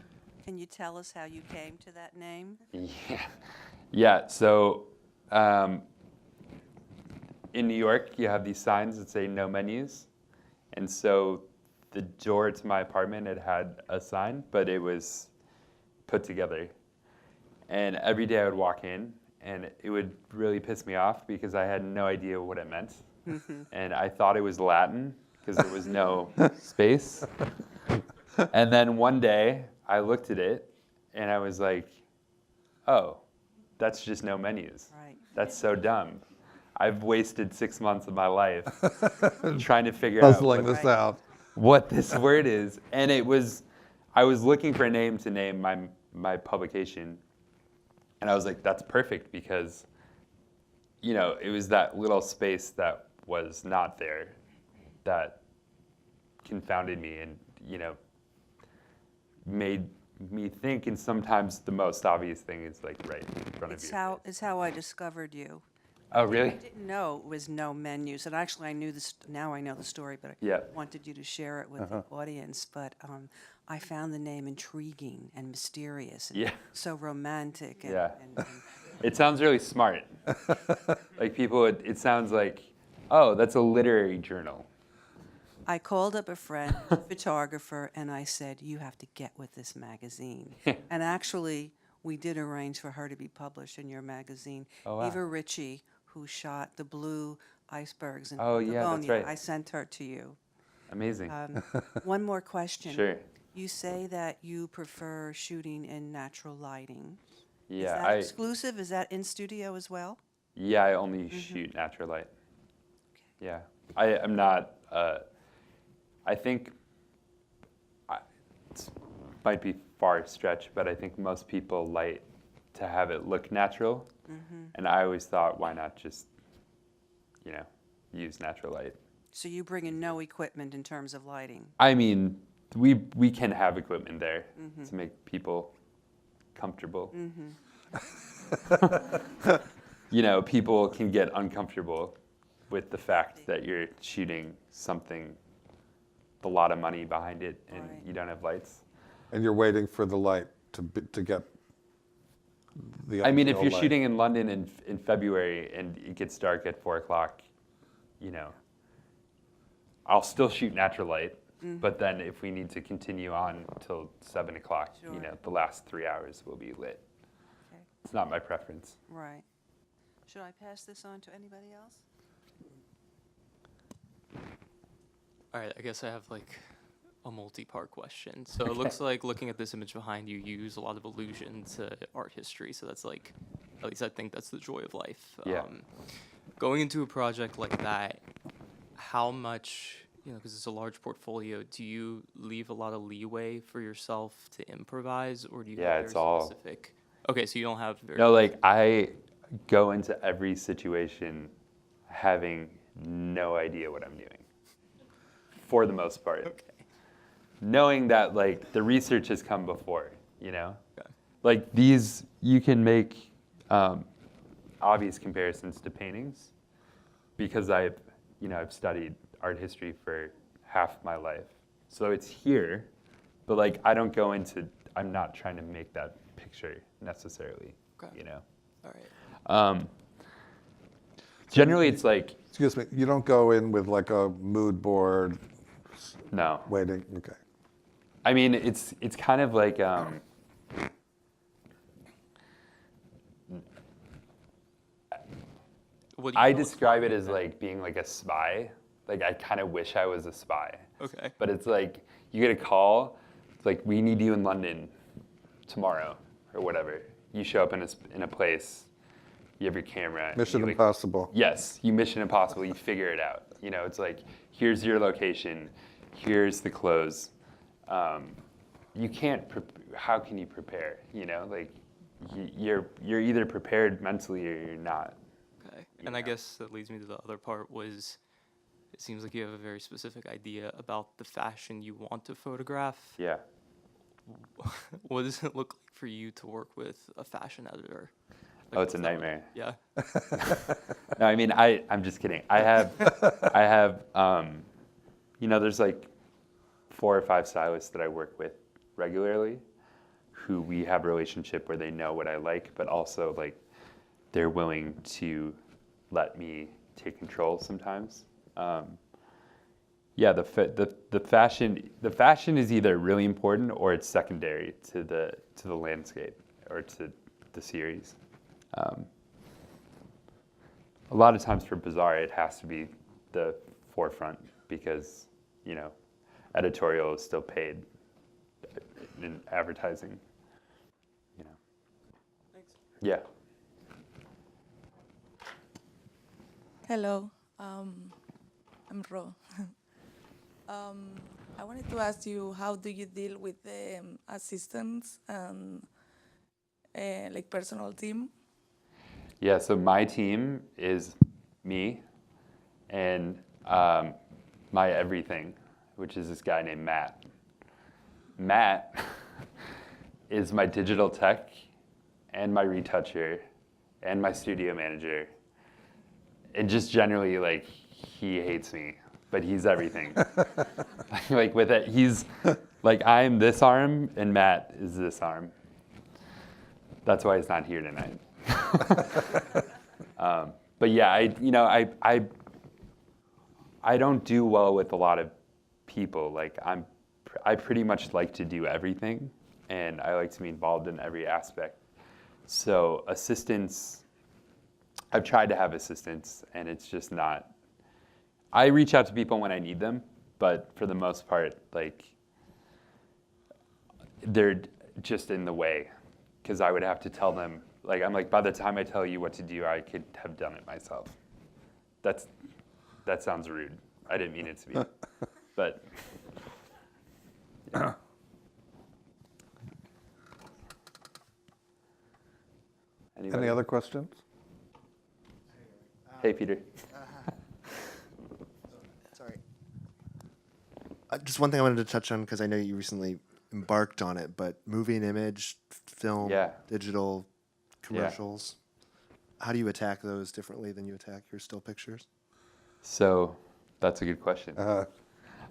Can you tell us how you came to that name? Yeah. Yeah, so in New York, you have these signs that say no menus. And so the door to my apartment, it had a sign, but it was put together. And every day I would walk in, and it would really piss me off because I had no idea what it meant. And I thought it was Latin because there was no space. And then one day I looked at it and I was like, oh, that's just no menus. Right. That's so dumb. I've wasted 6 months of my life trying to figure out Puzzling this Right. out. what this word is. And I was looking for a name to name my publication. And I was like, that's perfect because, it was that little space that was not there that confounded me and, made me think. And sometimes the most obvious thing is like right in front of you. It's how I discovered you. Oh, I really? didn't know it was no menus, and actually I knew this. Now I know the story, but I Yeah. wanted you to share it with the audience. But I found the name intriguing and mysterious, and Yeah. so romantic. And, Yeah. and It sounds really smart. Like it sounds like, oh, that's a literary journal. I called up a friend, a photographer, and I said, "You have to get with this magazine." And actually, we did arrange for her to be published in your magazine. Oh, wow. Eva Ritchie, who shot the blue icebergs in Oh, yeah, that's Patagonia, right. I sent her to you. Amazing. One more question. Sure. You say that you prefer shooting in natural lighting. Is Yeah, that exclusive? Is that in studio as well? I only shoot natural light. Yeah, I'm not. I think it might be far stretched, but I think most people light to have it look natural, and I always thought, why not just, use natural light? So you bring in no equipment in terms of lighting. I mean, we can have equipment there to make people comfortable. People can get uncomfortable with the fact that you're shooting something with a lot of money behind it and Right. you don't have lights. And you're waiting for the light to get the I mean, if ideal you're light. shooting in London in February and it gets dark at 4 o'clock, I'll still shoot natural light. But then if we need to continue on till 7 o'clock, Sure. the last 3 hours will be lit. Okay. It's not my preference. Right. Should I pass this on to anybody else? All right, I guess I have like a multi-part question. So it looks like looking at this image behind you, you use a lot of allusion to art history. So that's like, at least I think that's the joy of life. Yeah. Going into a project like that, how much, because it's a large portfolio, do you leave a lot of leeway for yourself to improvise, or do you Yeah, have it's very all- specific? Okay, so you don't have very. No, like I go into every situation having no idea what I'm doing, for the most part. Okay. Knowing that like the research has come before, Okay. like these, you can make obvious comparisons to paintings because I've studied art history for half my life. So it's here, but like I don't go into, I'm not trying to make that picture necessarily, Okay. All right. Generally it's like, Excuse me, you don't go in with like a mood board no. waiting, okay. I mean, it's kind of like, What do you I call a describe spy it as then? like being like a spy. Like I kind of wish I was a spy. Okay. But it's like, you get a call, it's like, we need you in London tomorrow or whatever. You show up in a place, you have your camera. and Mission you, like, Impossible. Yes, you Mission Impossible, you figure it out. It's like, here's your location, here's the clothes. You can't, how can you prepare? Like you're either prepared mentally or you're not. Okay. And I guess that leads me to the other part was, it seems like you have a very specific idea about the fashion you want to photograph. Yeah. What does it look like for you to work with a fashion editor? Oh, it's a what's that like? nightmare. Yeah. No, I mean, I'm just kidding. I have, you know, there's like 4 or 5 stylists that I work with regularly who we have a relationship where they know what I like, but also like they're willing to let me take control sometimes. Yeah, the fashion is either really important or it's secondary to the landscape or to the series. A lot of times for Bazaar, it has to be the forefront because, you know, editorial is still paid in advertising. You know. Thanks. Yeah. Hello, I'm Ro. I wanted to ask you, how do you deal with the assistants and like personal team? Yeah, so my team is me and my everything, which is this guy named Matt. Matt is my digital tech and my retoucher and my studio manager. And just generally, like, he hates me, but he's everything. Like with it, he's like, I'm this arm and Matt is this arm. That's why he's not here tonight. But yeah, I don't do well with a lot of people. Like I pretty much like to do everything, and I like to be involved in every aspect. So assistants, I've tried to have assistants, and it's just not. I reach out to people when I need them, but for the most part, like they're just in the way, because I would have to tell them. Like, I'm like, by the time I tell you what to do, I could have done it myself. That sounds rude. I didn't mean it to be. But, yeah. Any other questions? Hey, Peter. Sorry. Just one thing I wanted to touch on, because I know you recently embarked on it, but movie and image, film, Yeah. digital, commercials. How do you attack those differently than you attack your still pictures? So, that's a good question.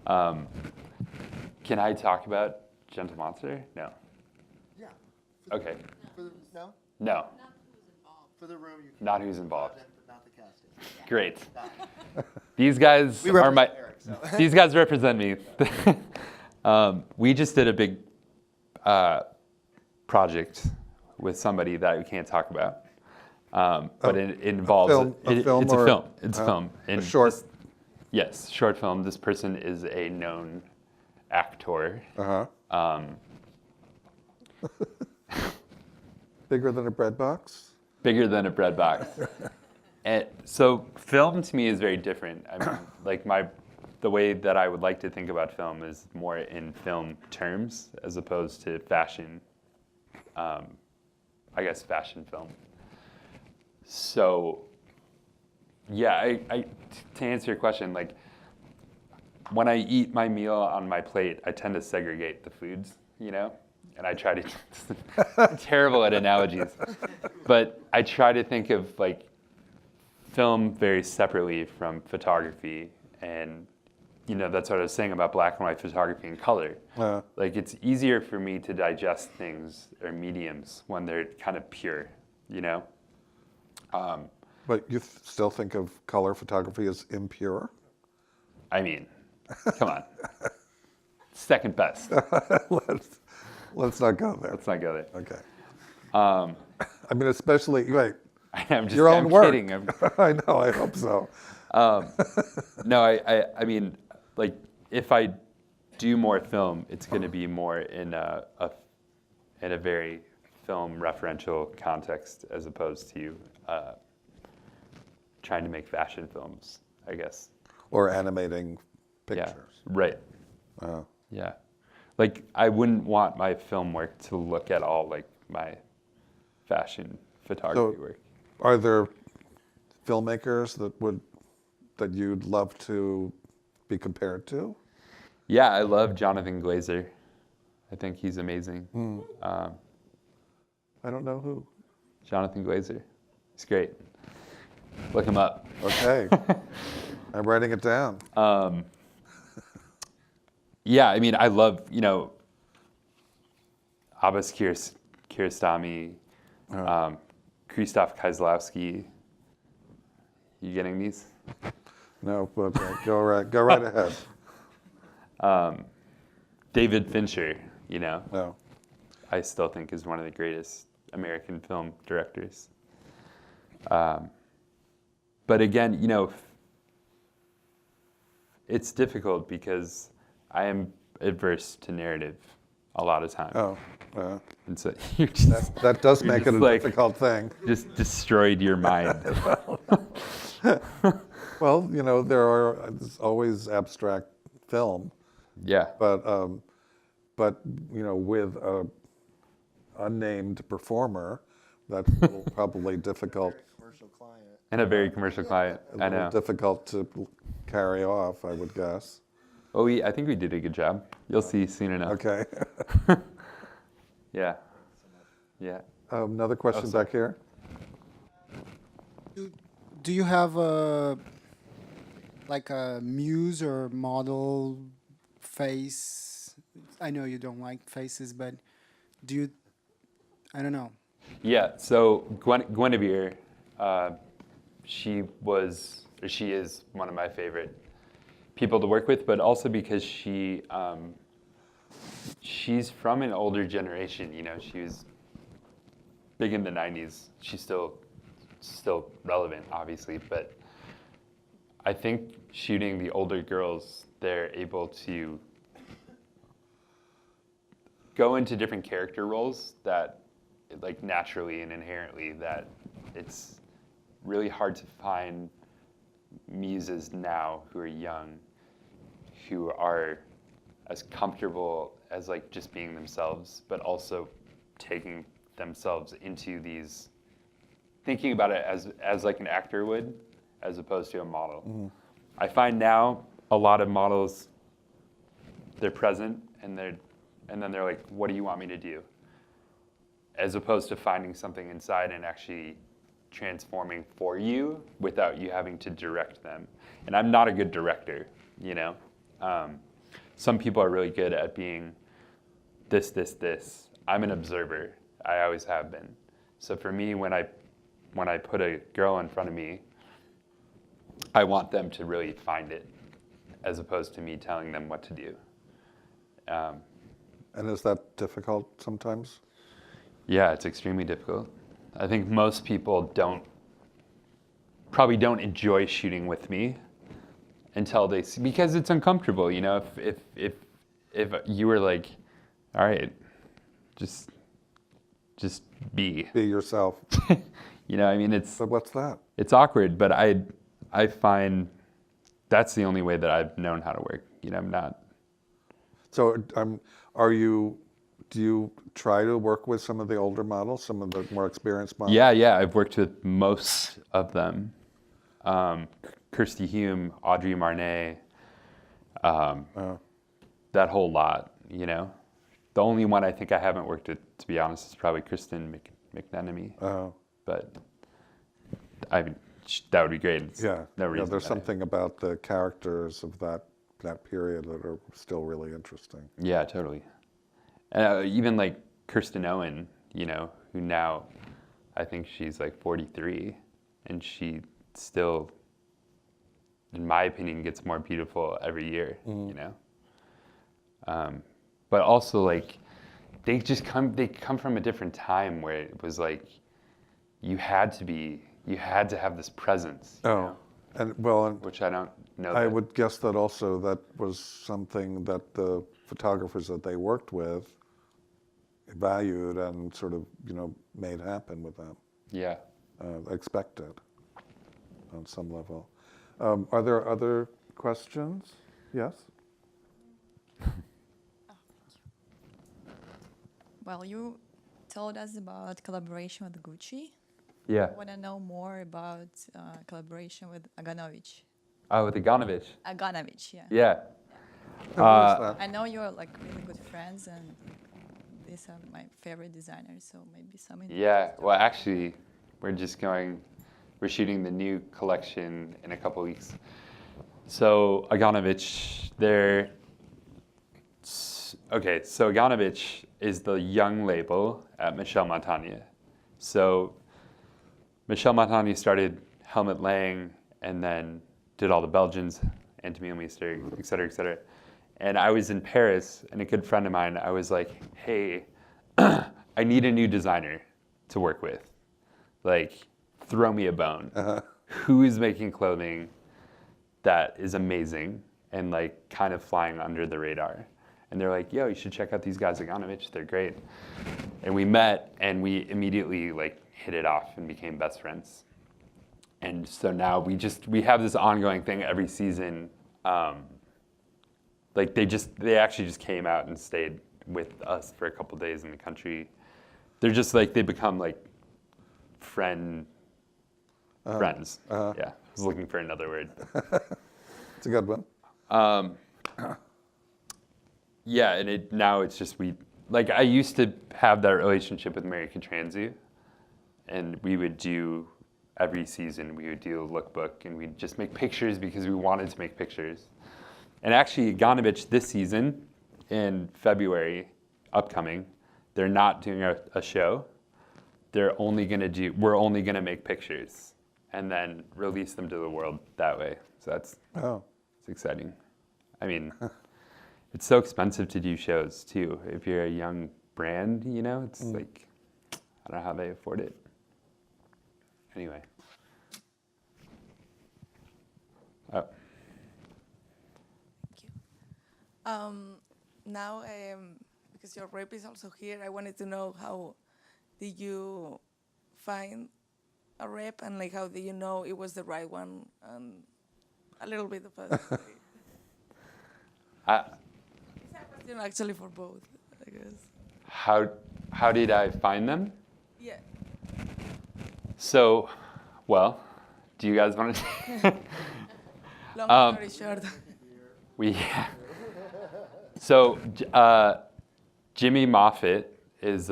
Can I talk about Gentle Monster? No. Yeah. Okay. No? No, For the room, you can. not who's involved. But not the casting. Great. These guys We are my. represent Eric, so. These guys represent me. We just did a big project with somebody that we can't talk about, but it involves film- a film it's a or- film. It's a film. A And short. yes, short film. This person is a known actor. Bigger than a bread box? Bigger than a bread box. And so film to me is very different. I mean, like the way that I would like to think about film is more in film terms as opposed to fashion. I guess fashion film. So, yeah, to answer your question, like when I eat my meal on my plate, I tend to segregate the foods, you know? And I try to, I'm terrible at analogies, but I try to think of like film very separately from photography. And, you know, that's what I was saying about black and white photography and color. Like it's easier for me to digest things or mediums when they're kind of pure, you know? But you still think of color photography as impure? I mean, come on. Second best. Let's not go there. Let's not go there. Okay. I mean, especially, right, I'm just your own I'm work. kidding. I know, I hope so. No, I mean, like, if I do more film, it's going to be more in a very film referential context as opposed to trying to make fashion films, I guess. Or animating Yeah, pictures. right. Yeah. Like, I wouldn't want my film work to look at all like my fashion photography work. Are there filmmakers that you'd love to be compared to? Yeah, I love Jonathan Glazer. I think he's amazing. I don't know who. Jonathan Glazer. He's great. Look him up. Okay. I'm writing it down. Yeah, I mean, I love, Abbas Kiarostami, Krzysztof Kieslowski. You getting these? No, but go right ahead. David Fincher, No. I still think is one of the greatest American film directors. But again, it's difficult because I am adverse to narrative a lot of times. Oh, And so you're just, that does You're make it just a like- difficult thing. just destroyed your mind. Well, there's always abstract film, Yeah. but with a unnamed performer, that's a little probably difficult. Commercial client. And a very commercial client. I know. Difficult to carry off, I would guess. Oh, I think we did a good job. You'll see soon enough. Okay. Yeah. Yeah. Another question sorry. back here. Do you have a muse or model face? I know you don't like faces, but do you? I don't know. Yeah. So Guinevere, she is one of my favorite people to work with, but also because she's from an older generation. She was big in the 90s. She's still relevant, obviously, but I think shooting the older girls, they're able to go into different character roles that, like, naturally and inherently, that it's really hard to find muses now who are young, who are as comfortable as, like, just being themselves, but also taking themselves into these, thinking about it as like an actor would, as opposed to a model. Mm-hmm. I find now a lot of models, they're present and then they're like, what do you want me to do? As opposed to finding something inside and actually transforming for you without you having to direct them. And I'm not a good director, Some people are really good at being this. I'm an observer. I always have been. So for me, when I put a girl in front of me, I want them to really find it, as opposed to me telling them what to do. And is that difficult sometimes? Yeah, it's extremely difficult. I think most people probably don't enjoy shooting with me until they see, because it's uncomfortable. If you were like, all right, just be yourself. It's But what's that? it's awkward, but I find that's the only way that I've known how to work. I'm not. So do you try to work with some of the older models, some of the more experienced models? Yeah, I've worked with most of them. Kirsty Hume, Audrey Marnay, that whole lot, The only one I think I haven't worked with, to be honest, is probably Kristen McNenemy. Oh. But I mean, that would be great. It's Yeah. no reason. There's that something about the characters of that period that are still really interesting. Yeah, totally. Even like Kirsten Owen, who now, I think she's like 43, and she still, in my opinion, gets more beautiful every year, But also, like, they come from a different time where it was like, you had to have this presence. Which I don't know. I would guess that also that was something that the photographers that they worked with valued and sort of, made happen with them. Yeah. Expected on some level. Are there other questions? Yes? Well, you told us about collaboration with Gucci. Yeah. I want to know more about collaboration with Aganovich. Oh, with Iganovich. Aganovich, yeah. Yeah. Who is that? I know you're like really good friends, and these are my favorite designers, so maybe some. Yeah. Well, actually, we're just going We're shooting the new collection in a couple weeks. So Aganovich, so Aganovich is the young label at Michel Montaigne. So Michel Montaigne started Helmut Lang and then did all the Belgians, Ann Demeulemeester, et cetera, et cetera. And I was in Paris, and a good friend of mine, I was like, hey, I need a new designer to work with. Like, throw me a bone. Who is making clothing that is amazing and like kind of flying under the radar? And they're like, yo, you should check out these guys at Aganovich. They're great. And we met, and we immediately like hit it off and became best friends. And so now we have this ongoing thing every season. Like they actually just came out and stayed with us for a couple days in the country. They're just like, they become like friends. Yeah, I was looking for another word. It's a good one. Yeah, and now it's just I used to have that relationship with Mary Catranzu, and we would do, every season, we would do a lookbook, and we'd just make pictures because we wanted to make pictures. And actually, Aganovich this season, in February, upcoming, they're not doing a show. We're only gonna make pictures and then release them to the world that way. So it's exciting. I mean, it's so expensive to do shows too. If you're a young brand, it's like, I don't know how they afford it. Anyway. Oh. Thank you. Now, because your rep is also here, I wanted to know how did you find a rep, and like how did you know it was the right one, and a little bit of a story. It's a question actually for both, I guess. How did I find them? Yeah. So, well, do you guys want to? Long story short. So, Jimmy Moffitt is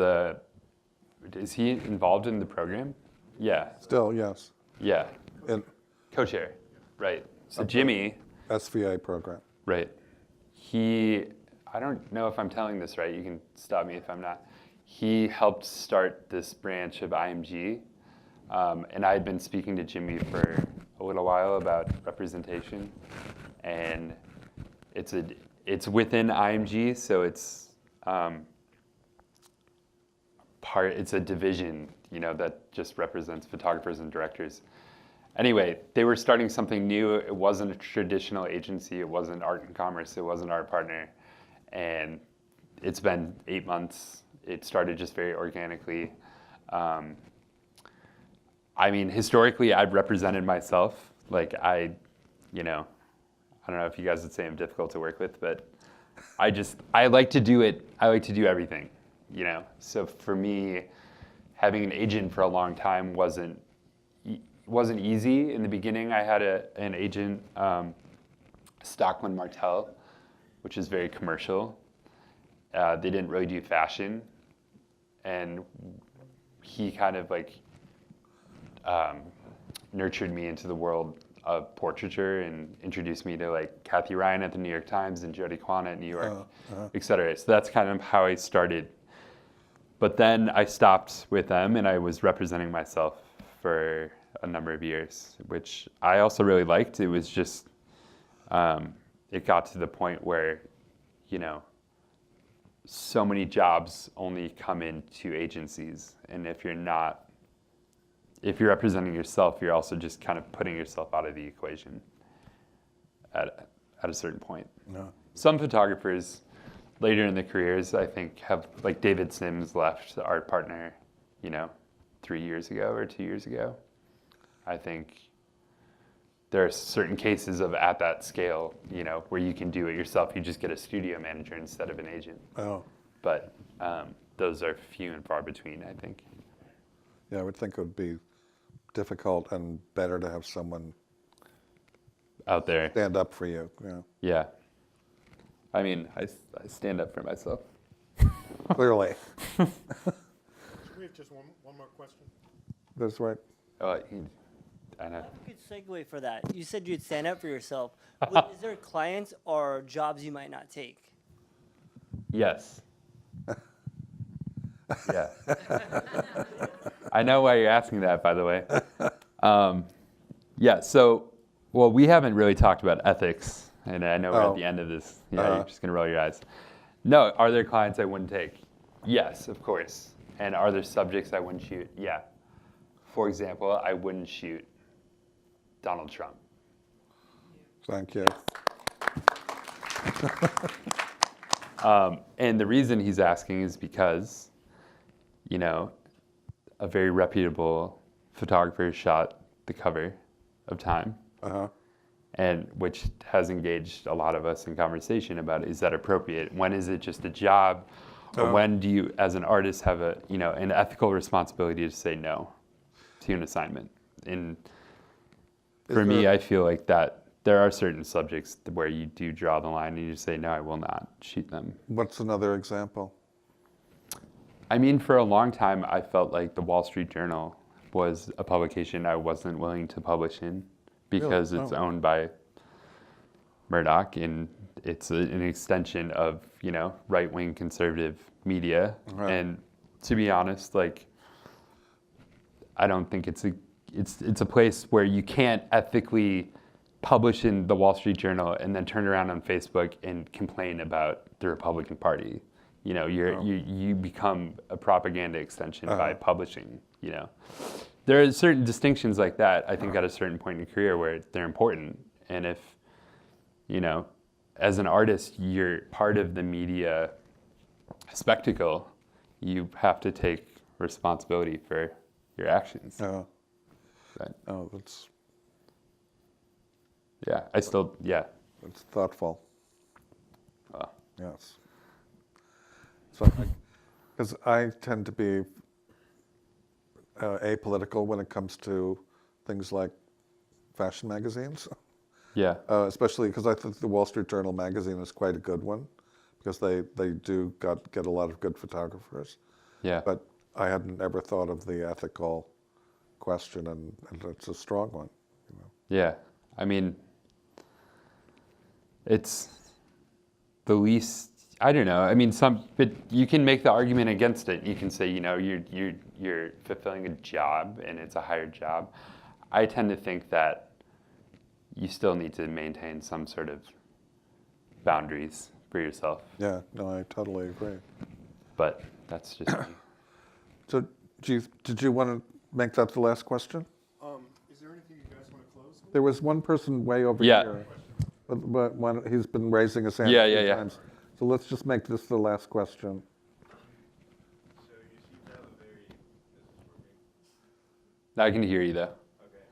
he involved in the program? Yeah. Still, yes. Yeah. In Co-chair, right. So Jimmy. SVA program. Right. I don't know if I'm telling this right, you can stop me if I'm not. He helped start this branch of IMG, and I had been speaking to Jimmy for a little while about representation, and it's within IMG, so it's it's a division, that just represents photographers and directors. Anyway, they were starting something new. It wasn't a traditional agency. It wasn't art and commerce. It wasn't our partner. And it's been 8 months. It started just very organically. I mean, historically, I've represented myself. Like I don't know if you guys would say I'm difficult to work with, but I like to do it. I like to do everything, So for me, having an agent for a long time wasn't easy. In the beginning, I had an agent, Stockman Martel, which is very commercial. They didn't really do fashion, and he kind of nurtured me into the world of portraiture and introduced me to Kathy Ryan at the New York Times and Jody Kwan at New York, et cetera. So that's kind of how I started. But then I stopped with them, and I was representing myself for a number of years, which I also really liked. It was just, it got to the point where, so many jobs only come into agencies. And if you're representing yourself, you're also just kind of putting yourself out of the equation at a certain point. No. Some photographers later in their careers, I think, have, David Sims left, the art partner, 3 years ago or 2 years ago. I think there are certain cases of at that scale, where you can do it yourself. You just get a studio manager instead of an agent. Oh. But those are few and far between, I think. Yeah, I would think it would be difficult and better to have someone out there stand up for you. Yeah. Yeah. I mean, I stand up for myself. Clearly. Should we have just one more question? That's right. I know. Good segue for that. You said you'd stand up for yourself. Is there clients or jobs you might not take? Yes. Yeah. I know why you're asking that, by the way. Yeah, so, well, we haven't really talked about ethics, and I know we're at the end of this. Yeah, you're just going to roll your eyes. No, are there clients I wouldn't take? Yes, of course. And are there subjects I wouldn't shoot? Yeah. For example, I wouldn't shoot Donald Trump. Thank you. And the reason he's asking is because, you know, a very reputable photographer shot the cover of Time, and which has engaged a lot of us in conversation about, is that appropriate? When is it just a job? Or when do you, as an artist, have a, you know, an ethical responsibility to say no to an assignment? And for me, I feel like that there are certain subjects where you do draw the line and you say, no, I will not shoot them. What's another example? I mean, for a long time, I felt like the Wall Street Journal was a publication I wasn't willing to publish in because it's owned by Murdoch, and it's an extension of, you know, right-wing conservative media. And to be honest, like, I don't think it's a place where you can't ethically publish in the Wall Street Journal and then turn around on Facebook and complain about the Republican Party. You know, you become a propaganda extension by publishing, you know. There are certain distinctions like that, I think, at a certain point in your career where they're important. And if, you know, as an artist, you're part of the media spectacle, you have to take responsibility for your actions. But, That's... Yeah, It's thoughtful. Yes. So, because I tend to be apolitical when it comes to things like fashion magazines. Yeah. Especially because I think the Wall Street Journal magazine is quite a good one, because they do get a lot of good photographers. Yeah. But I hadn't ever thought of the ethical question, and it's a strong one. You know? Yeah. I mean, it's the least, I don't know. I mean, but you can make the argument against it. You can say, you know, you're fulfilling a job and it's a hired job. I tend to think that you still need to maintain some sort of boundaries for yourself. Yeah, no, I totally agree. But that's just me. So, did you want to make that the last question? Is there anything you guys want to close with? There was one person way over Yeah. here, but he's been raising his hand Yeah, a few yeah. times. So let's just make this the last question. So you seem to have a very, this is working. I can hear you though. Okay.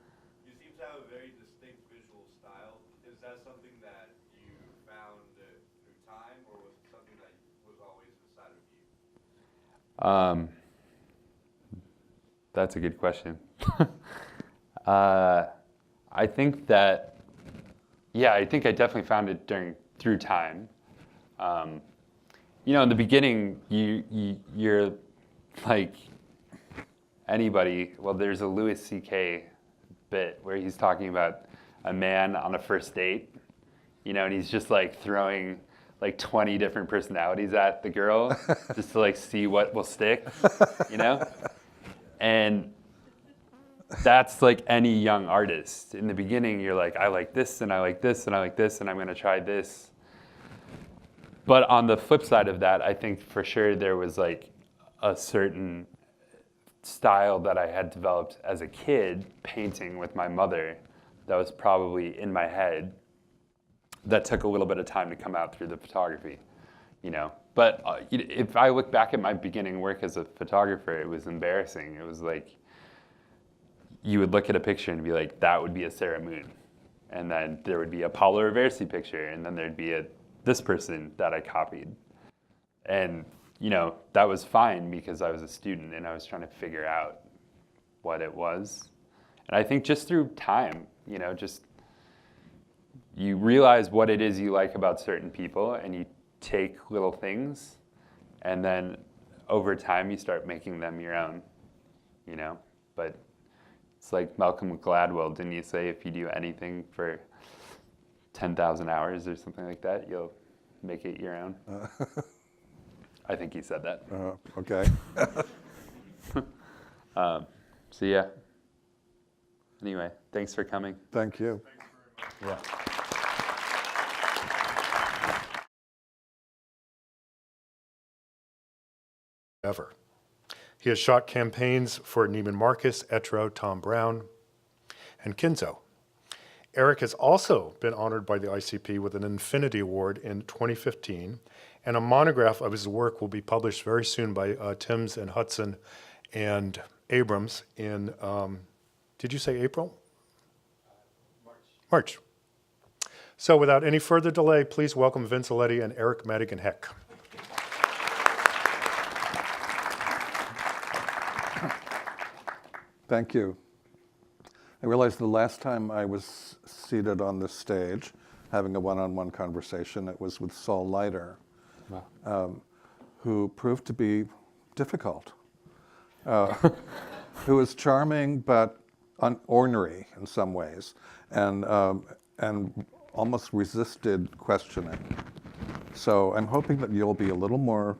You seem to have a very distinct visual style. Is that something that you found through time, or was it something that was always inside of you? That's a good question. I think that, yeah, I think I definitely found it through time. You know, in the beginning, you're like anybody. Well, there's a Louis C.K. bit where he's talking about a man on a first date, you know, and he's just like throwing like 20 different personalities at the girl just to like see what will stick, you know? And that's like any young artist. In the beginning, you're like, I like this, and I like this, and I like this, and I'm going to try this. But on the flip side of that, I think for sure there was like a certain style that I had developed as a kid, painting with my mother, that was probably in my head, that took a little bit of time to come out through the photography, you know. But if I look back at my beginning work as a photographer, it was embarrassing. It was like, you would look at a picture and be like, that would be a Sarah Moon. And then there would be a Paolo Roversi picture, and then there'd be this person that I copied. And, you know, that was fine because I was a student and I was trying to figure out what it was. And I think just through time, you know, just you realize what it is you like about certain people, and you take little things, and then over time you start making them your own, you know. But It's like Malcolm Gladwell, didn't you say if you do anything for 10,000 hours or something like that, you'll make it your own? I think he said that. Okay. So yeah. Anyway, thanks for coming. Thank you. Yeah. Ever. He has shot campaigns for Neiman Marcus, Etro, Tom Brown, and Kinzo. Erik has also been honored by the ICP with an Infinity Award in 2015, and a monograph of his work will be published very soon by Timms and Hudson and Abrams in, did you say April? March. So without any further delay, please welcome Vince Aletti and Erik Madigan Heck. Thank you. I realized the last time I was seated on this stage having a one-on-one conversation, it was with Saul Leiter, who proved to be difficult, who was charming but ornery in some ways, and almost resisted questioning. So I'm hoping that you'll be a little more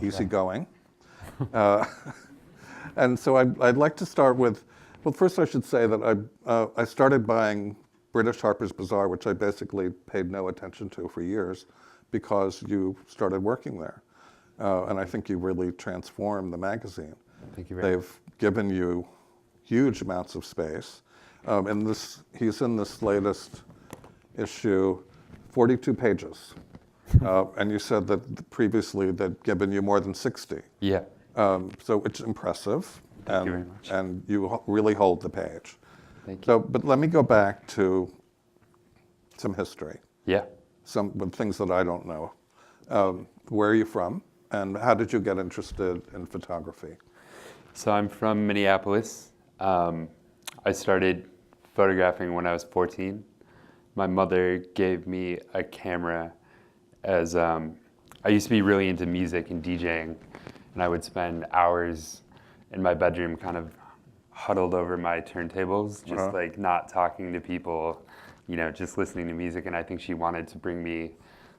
easygoing. And so I'd like to start with, well, first I should say that I started buying British Harper's Bazaar, which I basically paid no attention to for years, because you started working there. And I think you really transformed the magazine. Thank you very much. They've given you huge amounts of space. And he's in this latest issue, 42 pages. And you said that previously they'd given you more than 60. Yeah. So it's impressive. Thank you very much. And you really hold the page. Thank you. So, but let me go back to some history. Yeah. Some with things that I don't know. Where are you from? And how did you get interested in photography? So I'm from Minneapolis. I started photographing when I was 14. My mother gave me a camera as I used to be really into music and DJing, and I would spend hours in my bedroom kind of huddled over my turntables, just like not talking to people, you know, just listening to music. And I think she wanted to bring me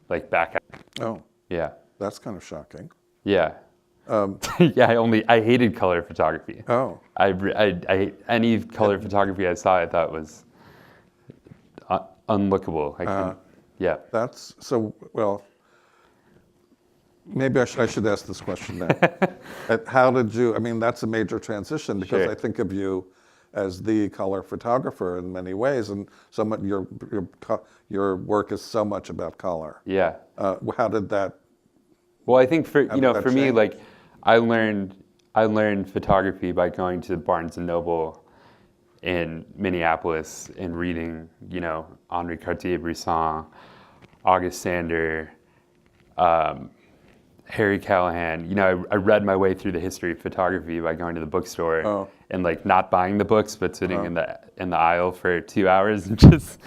like back out. Oh, Yeah. that's kind of shocking. Yeah. Yeah, I hated color photography. Oh. Any color photography I saw, I thought was unlookable. I couldn't, yeah. That's so, well, maybe I should ask this question now. How did you, I mean, that's a major transition because Sure. I think of you as the color photographer in many ways, and so much, your work is so much about color. Yeah. How did that? Well, I think for How did that me, change? like I learned photography by going to Barnes and Noble in Minneapolis and reading, you know, Henri Cartier-Bresson, August Sander, Harry Callahan. You know, I read my way through the history of photography by going to the bookstore and like not buying the books, but sitting in the aisle for 2 hours and just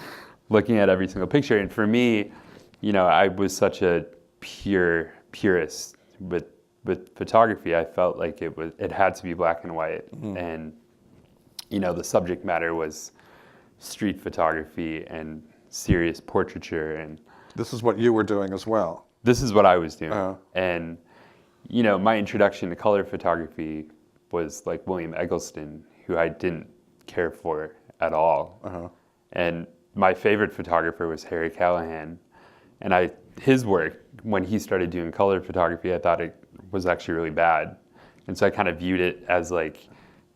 looking at every single picture. And for me, you know, I was such a purist with photography. I felt like it had to be black and white, and you know, the subject matter was street photography and serious portraiture, and This is what you were doing as well. this is what I was doing. And you know, my introduction to color photography was like William Eggleston, who I didn't care for at all. And my favorite photographer was Harry Callahan, and his work, when he started doing color photography, I thought it was actually really bad. And so I kind of viewed it as like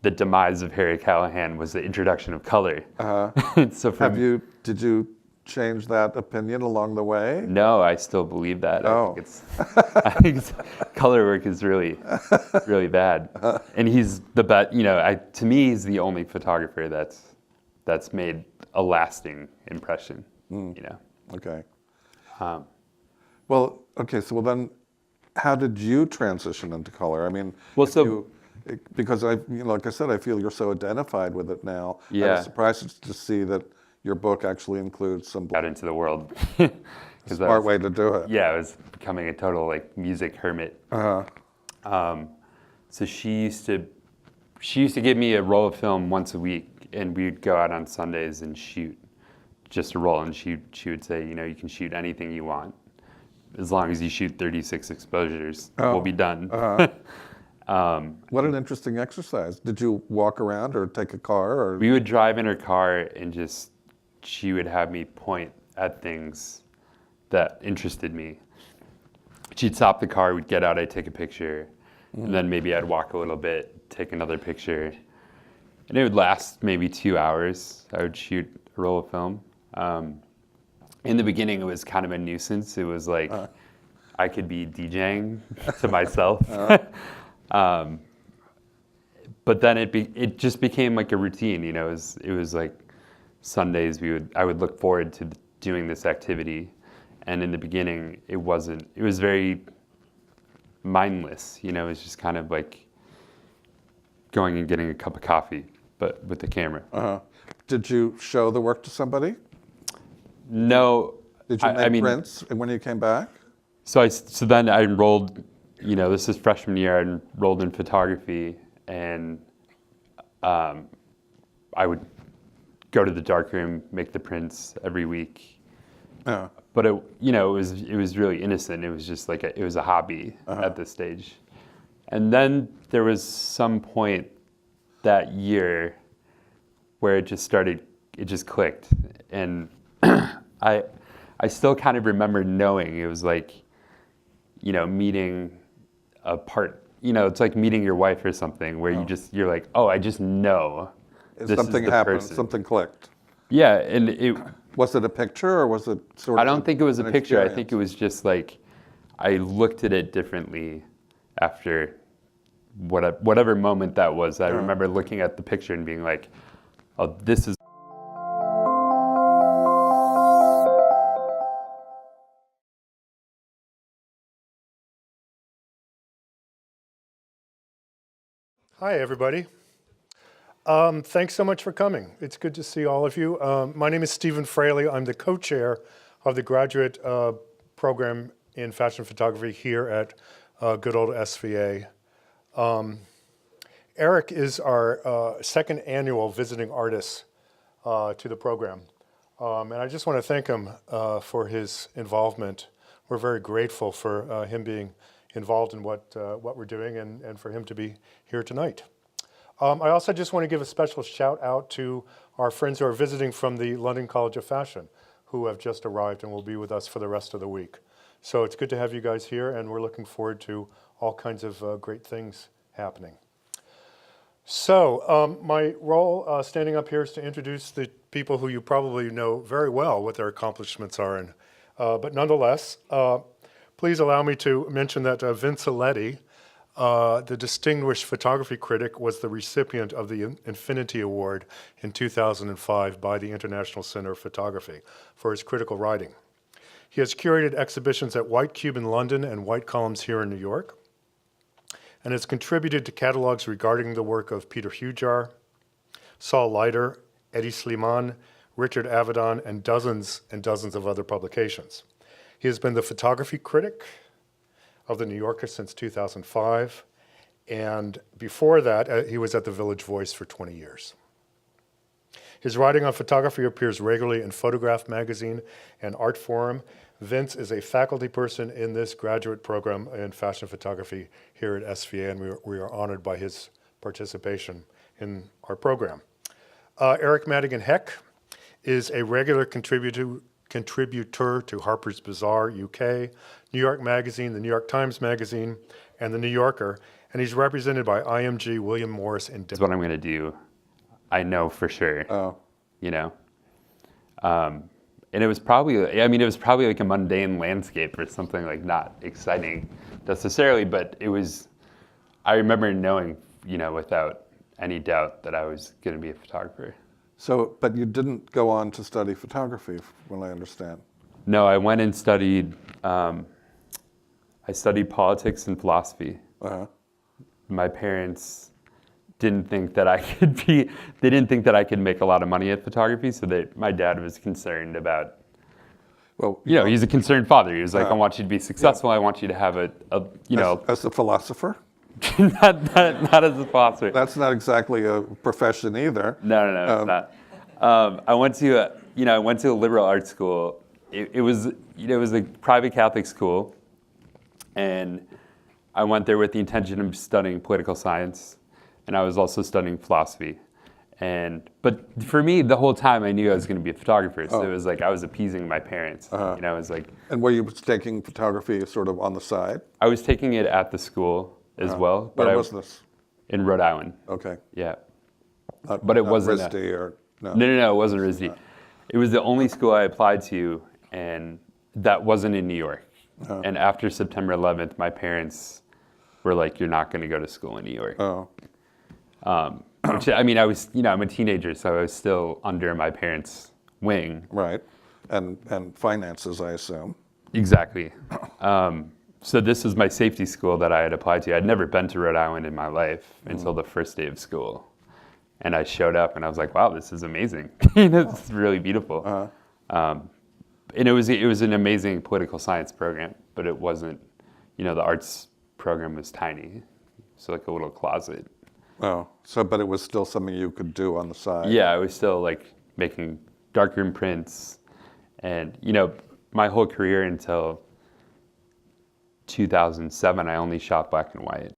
the demise of Harry Callahan was the introduction of color. So Did you change that opinion along the way? No, I still believe that. Oh. I think color work is really, really bad. And he's the best, you know, to me, he's the only photographer that's made a lasting impression, you know. Okay. Well, okay, so then how did you transition into color? I mean, because like I said, I feel you're so identified with it now. Yeah. I was surprised to see that your book actually includes some out into the world. Smart way to do it. Yeah, I was becoming a total like music hermit. So she used to she used to give me a roll of film once a week, and we'd go out on Sundays and shoot just a roll. And she would say, you know, you can shoot anything you want, as long as you shoot 36 exposures, we'll be done. What an interesting exercise. Did you walk around or take a car? Or? We would drive in her car, and she would have me point at things that interested me. She'd stop the car, we'd get out, I'd take a picture, and then maybe I'd walk a little bit, take another picture. And it would last maybe 2 hours. I would shoot a roll of film. In the beginning, it was kind of a nuisance. It was like I could be DJing to myself. But then it just became like a routine. You know, it was like Sundays I would look forward to doing this activity. And in the beginning, it was very mindless. You know, it was just kind of like going and getting a cup of coffee, but with the camera. Did you show the work to somebody? No. Did you make prints when you came back? So then I enrolled, you know, this is freshman year, I enrolled in photography, and I would go to the darkroom, make the prints every week. But it was really innocent. It was just like it was a hobby at this stage. And then there was some point that year where it just clicked. And I still kind of remember knowing it was like, you know, meeting a part, you know, it's like meeting your wife or something where you're like, oh, I just know this something is the happened, person. something clicked. Yeah, and was it a picture or was it sort of? I don't think it was a picture. Experience? I think it was just like I looked at it differently after whatever moment that was. I remember looking at the picture and being like, oh, this is. Hi, everybody. Thanks so much for coming. It's good to see all of you. My name is Stephen Fraley. I'm the co-chair of the graduate program in fashion photography here at good old SVA. Erik is our second annual visiting artist to the program. And I just want to thank him for his involvement. We're very grateful for him being involved in what we're doing and for him to be here tonight. I also just want to give a special shout out to our friends who are visiting from the London College of Fashion, who have just arrived and will be with us for the rest of the week. So it's good to have you guys here, and we're looking forward to all kinds of great things happening. So my role standing up here is to introduce the people who you probably know very well what their accomplishments are. But nonetheless, please allow me to mention that Vince Aletti, the distinguished photography critic, was the recipient of the Infinity Award in 2005 by the International Center of Photography for his critical writing. He has curated exhibitions at White Cube in London and White Columns here in New York, and has contributed to catalogs regarding the work of Peter Hujar, Saul Leiter, Eddie Sliman, Richard Avedon, and dozens of other publications. He has been the photography critic of the New Yorker since 2005, and before that, he was at the Village Voice for 20 years. His writing on photography appears regularly in Photograph magazine and Art Forum. Vince is a faculty person in this graduate program in fashion photography here at SVA, and we are honored by his participation in our program. Erik Madigan Heck is a regular contributor to Harper's Bazaar UK, New York Magazine, the New York Times Magazine, and the New Yorker, and he's represented by IMG, William Morris, and That's what I'm going to do. I know for sure. You know, and it was probably like a mundane landscape or something, like not exciting necessarily, but it was. I remember knowing, you know, without any doubt that I was going to be a photographer. So, but you didn't go on to study photography, from what I understand. No, I went and studied. I studied politics and philosophy. My parents didn't think that I could be. They didn't think that I could make a lot of money at photography. So my dad was concerned about. Well, you know, he's a concerned father. He was like, I want you to be successful. I want you to have a you know. As a philosopher. not as a philosopher. That's not exactly a profession either. No, it's not. I went to a liberal arts school. It was a private Catholic school, and I went there with the intention of studying political science, and I was also studying philosophy. But for me, the whole time I knew I was going to be a photographer. So it was like I was appeasing my parents. It was like. And were you taking photography sort of on the side? I was taking it at the school as well. Where was this? In Rhode Island. Okay. Yeah. But it wasn't RISD or no? No, it wasn't RISD. It was the only school I applied to, and that wasn't in New York. And after September 11th, my parents were like, "You're not going to go to school in New York." Which, I mean, I was, I'm a teenager, so I was still under my parents' wing. Right, and finances, I assume. Exactly. So this was my safety school that I had applied to. I'd never been to Rhode Island in my life until the first day of school. And I showed up and I was like, wow, this is amazing. This is really beautiful. And it was an amazing political science program, but it wasn't, the arts program was tiny. So like a little closet. Oh, but it was still something you could do on the side. Yeah, I was still like making darkroom prints, and my whole career until 2007, I only shot black and white.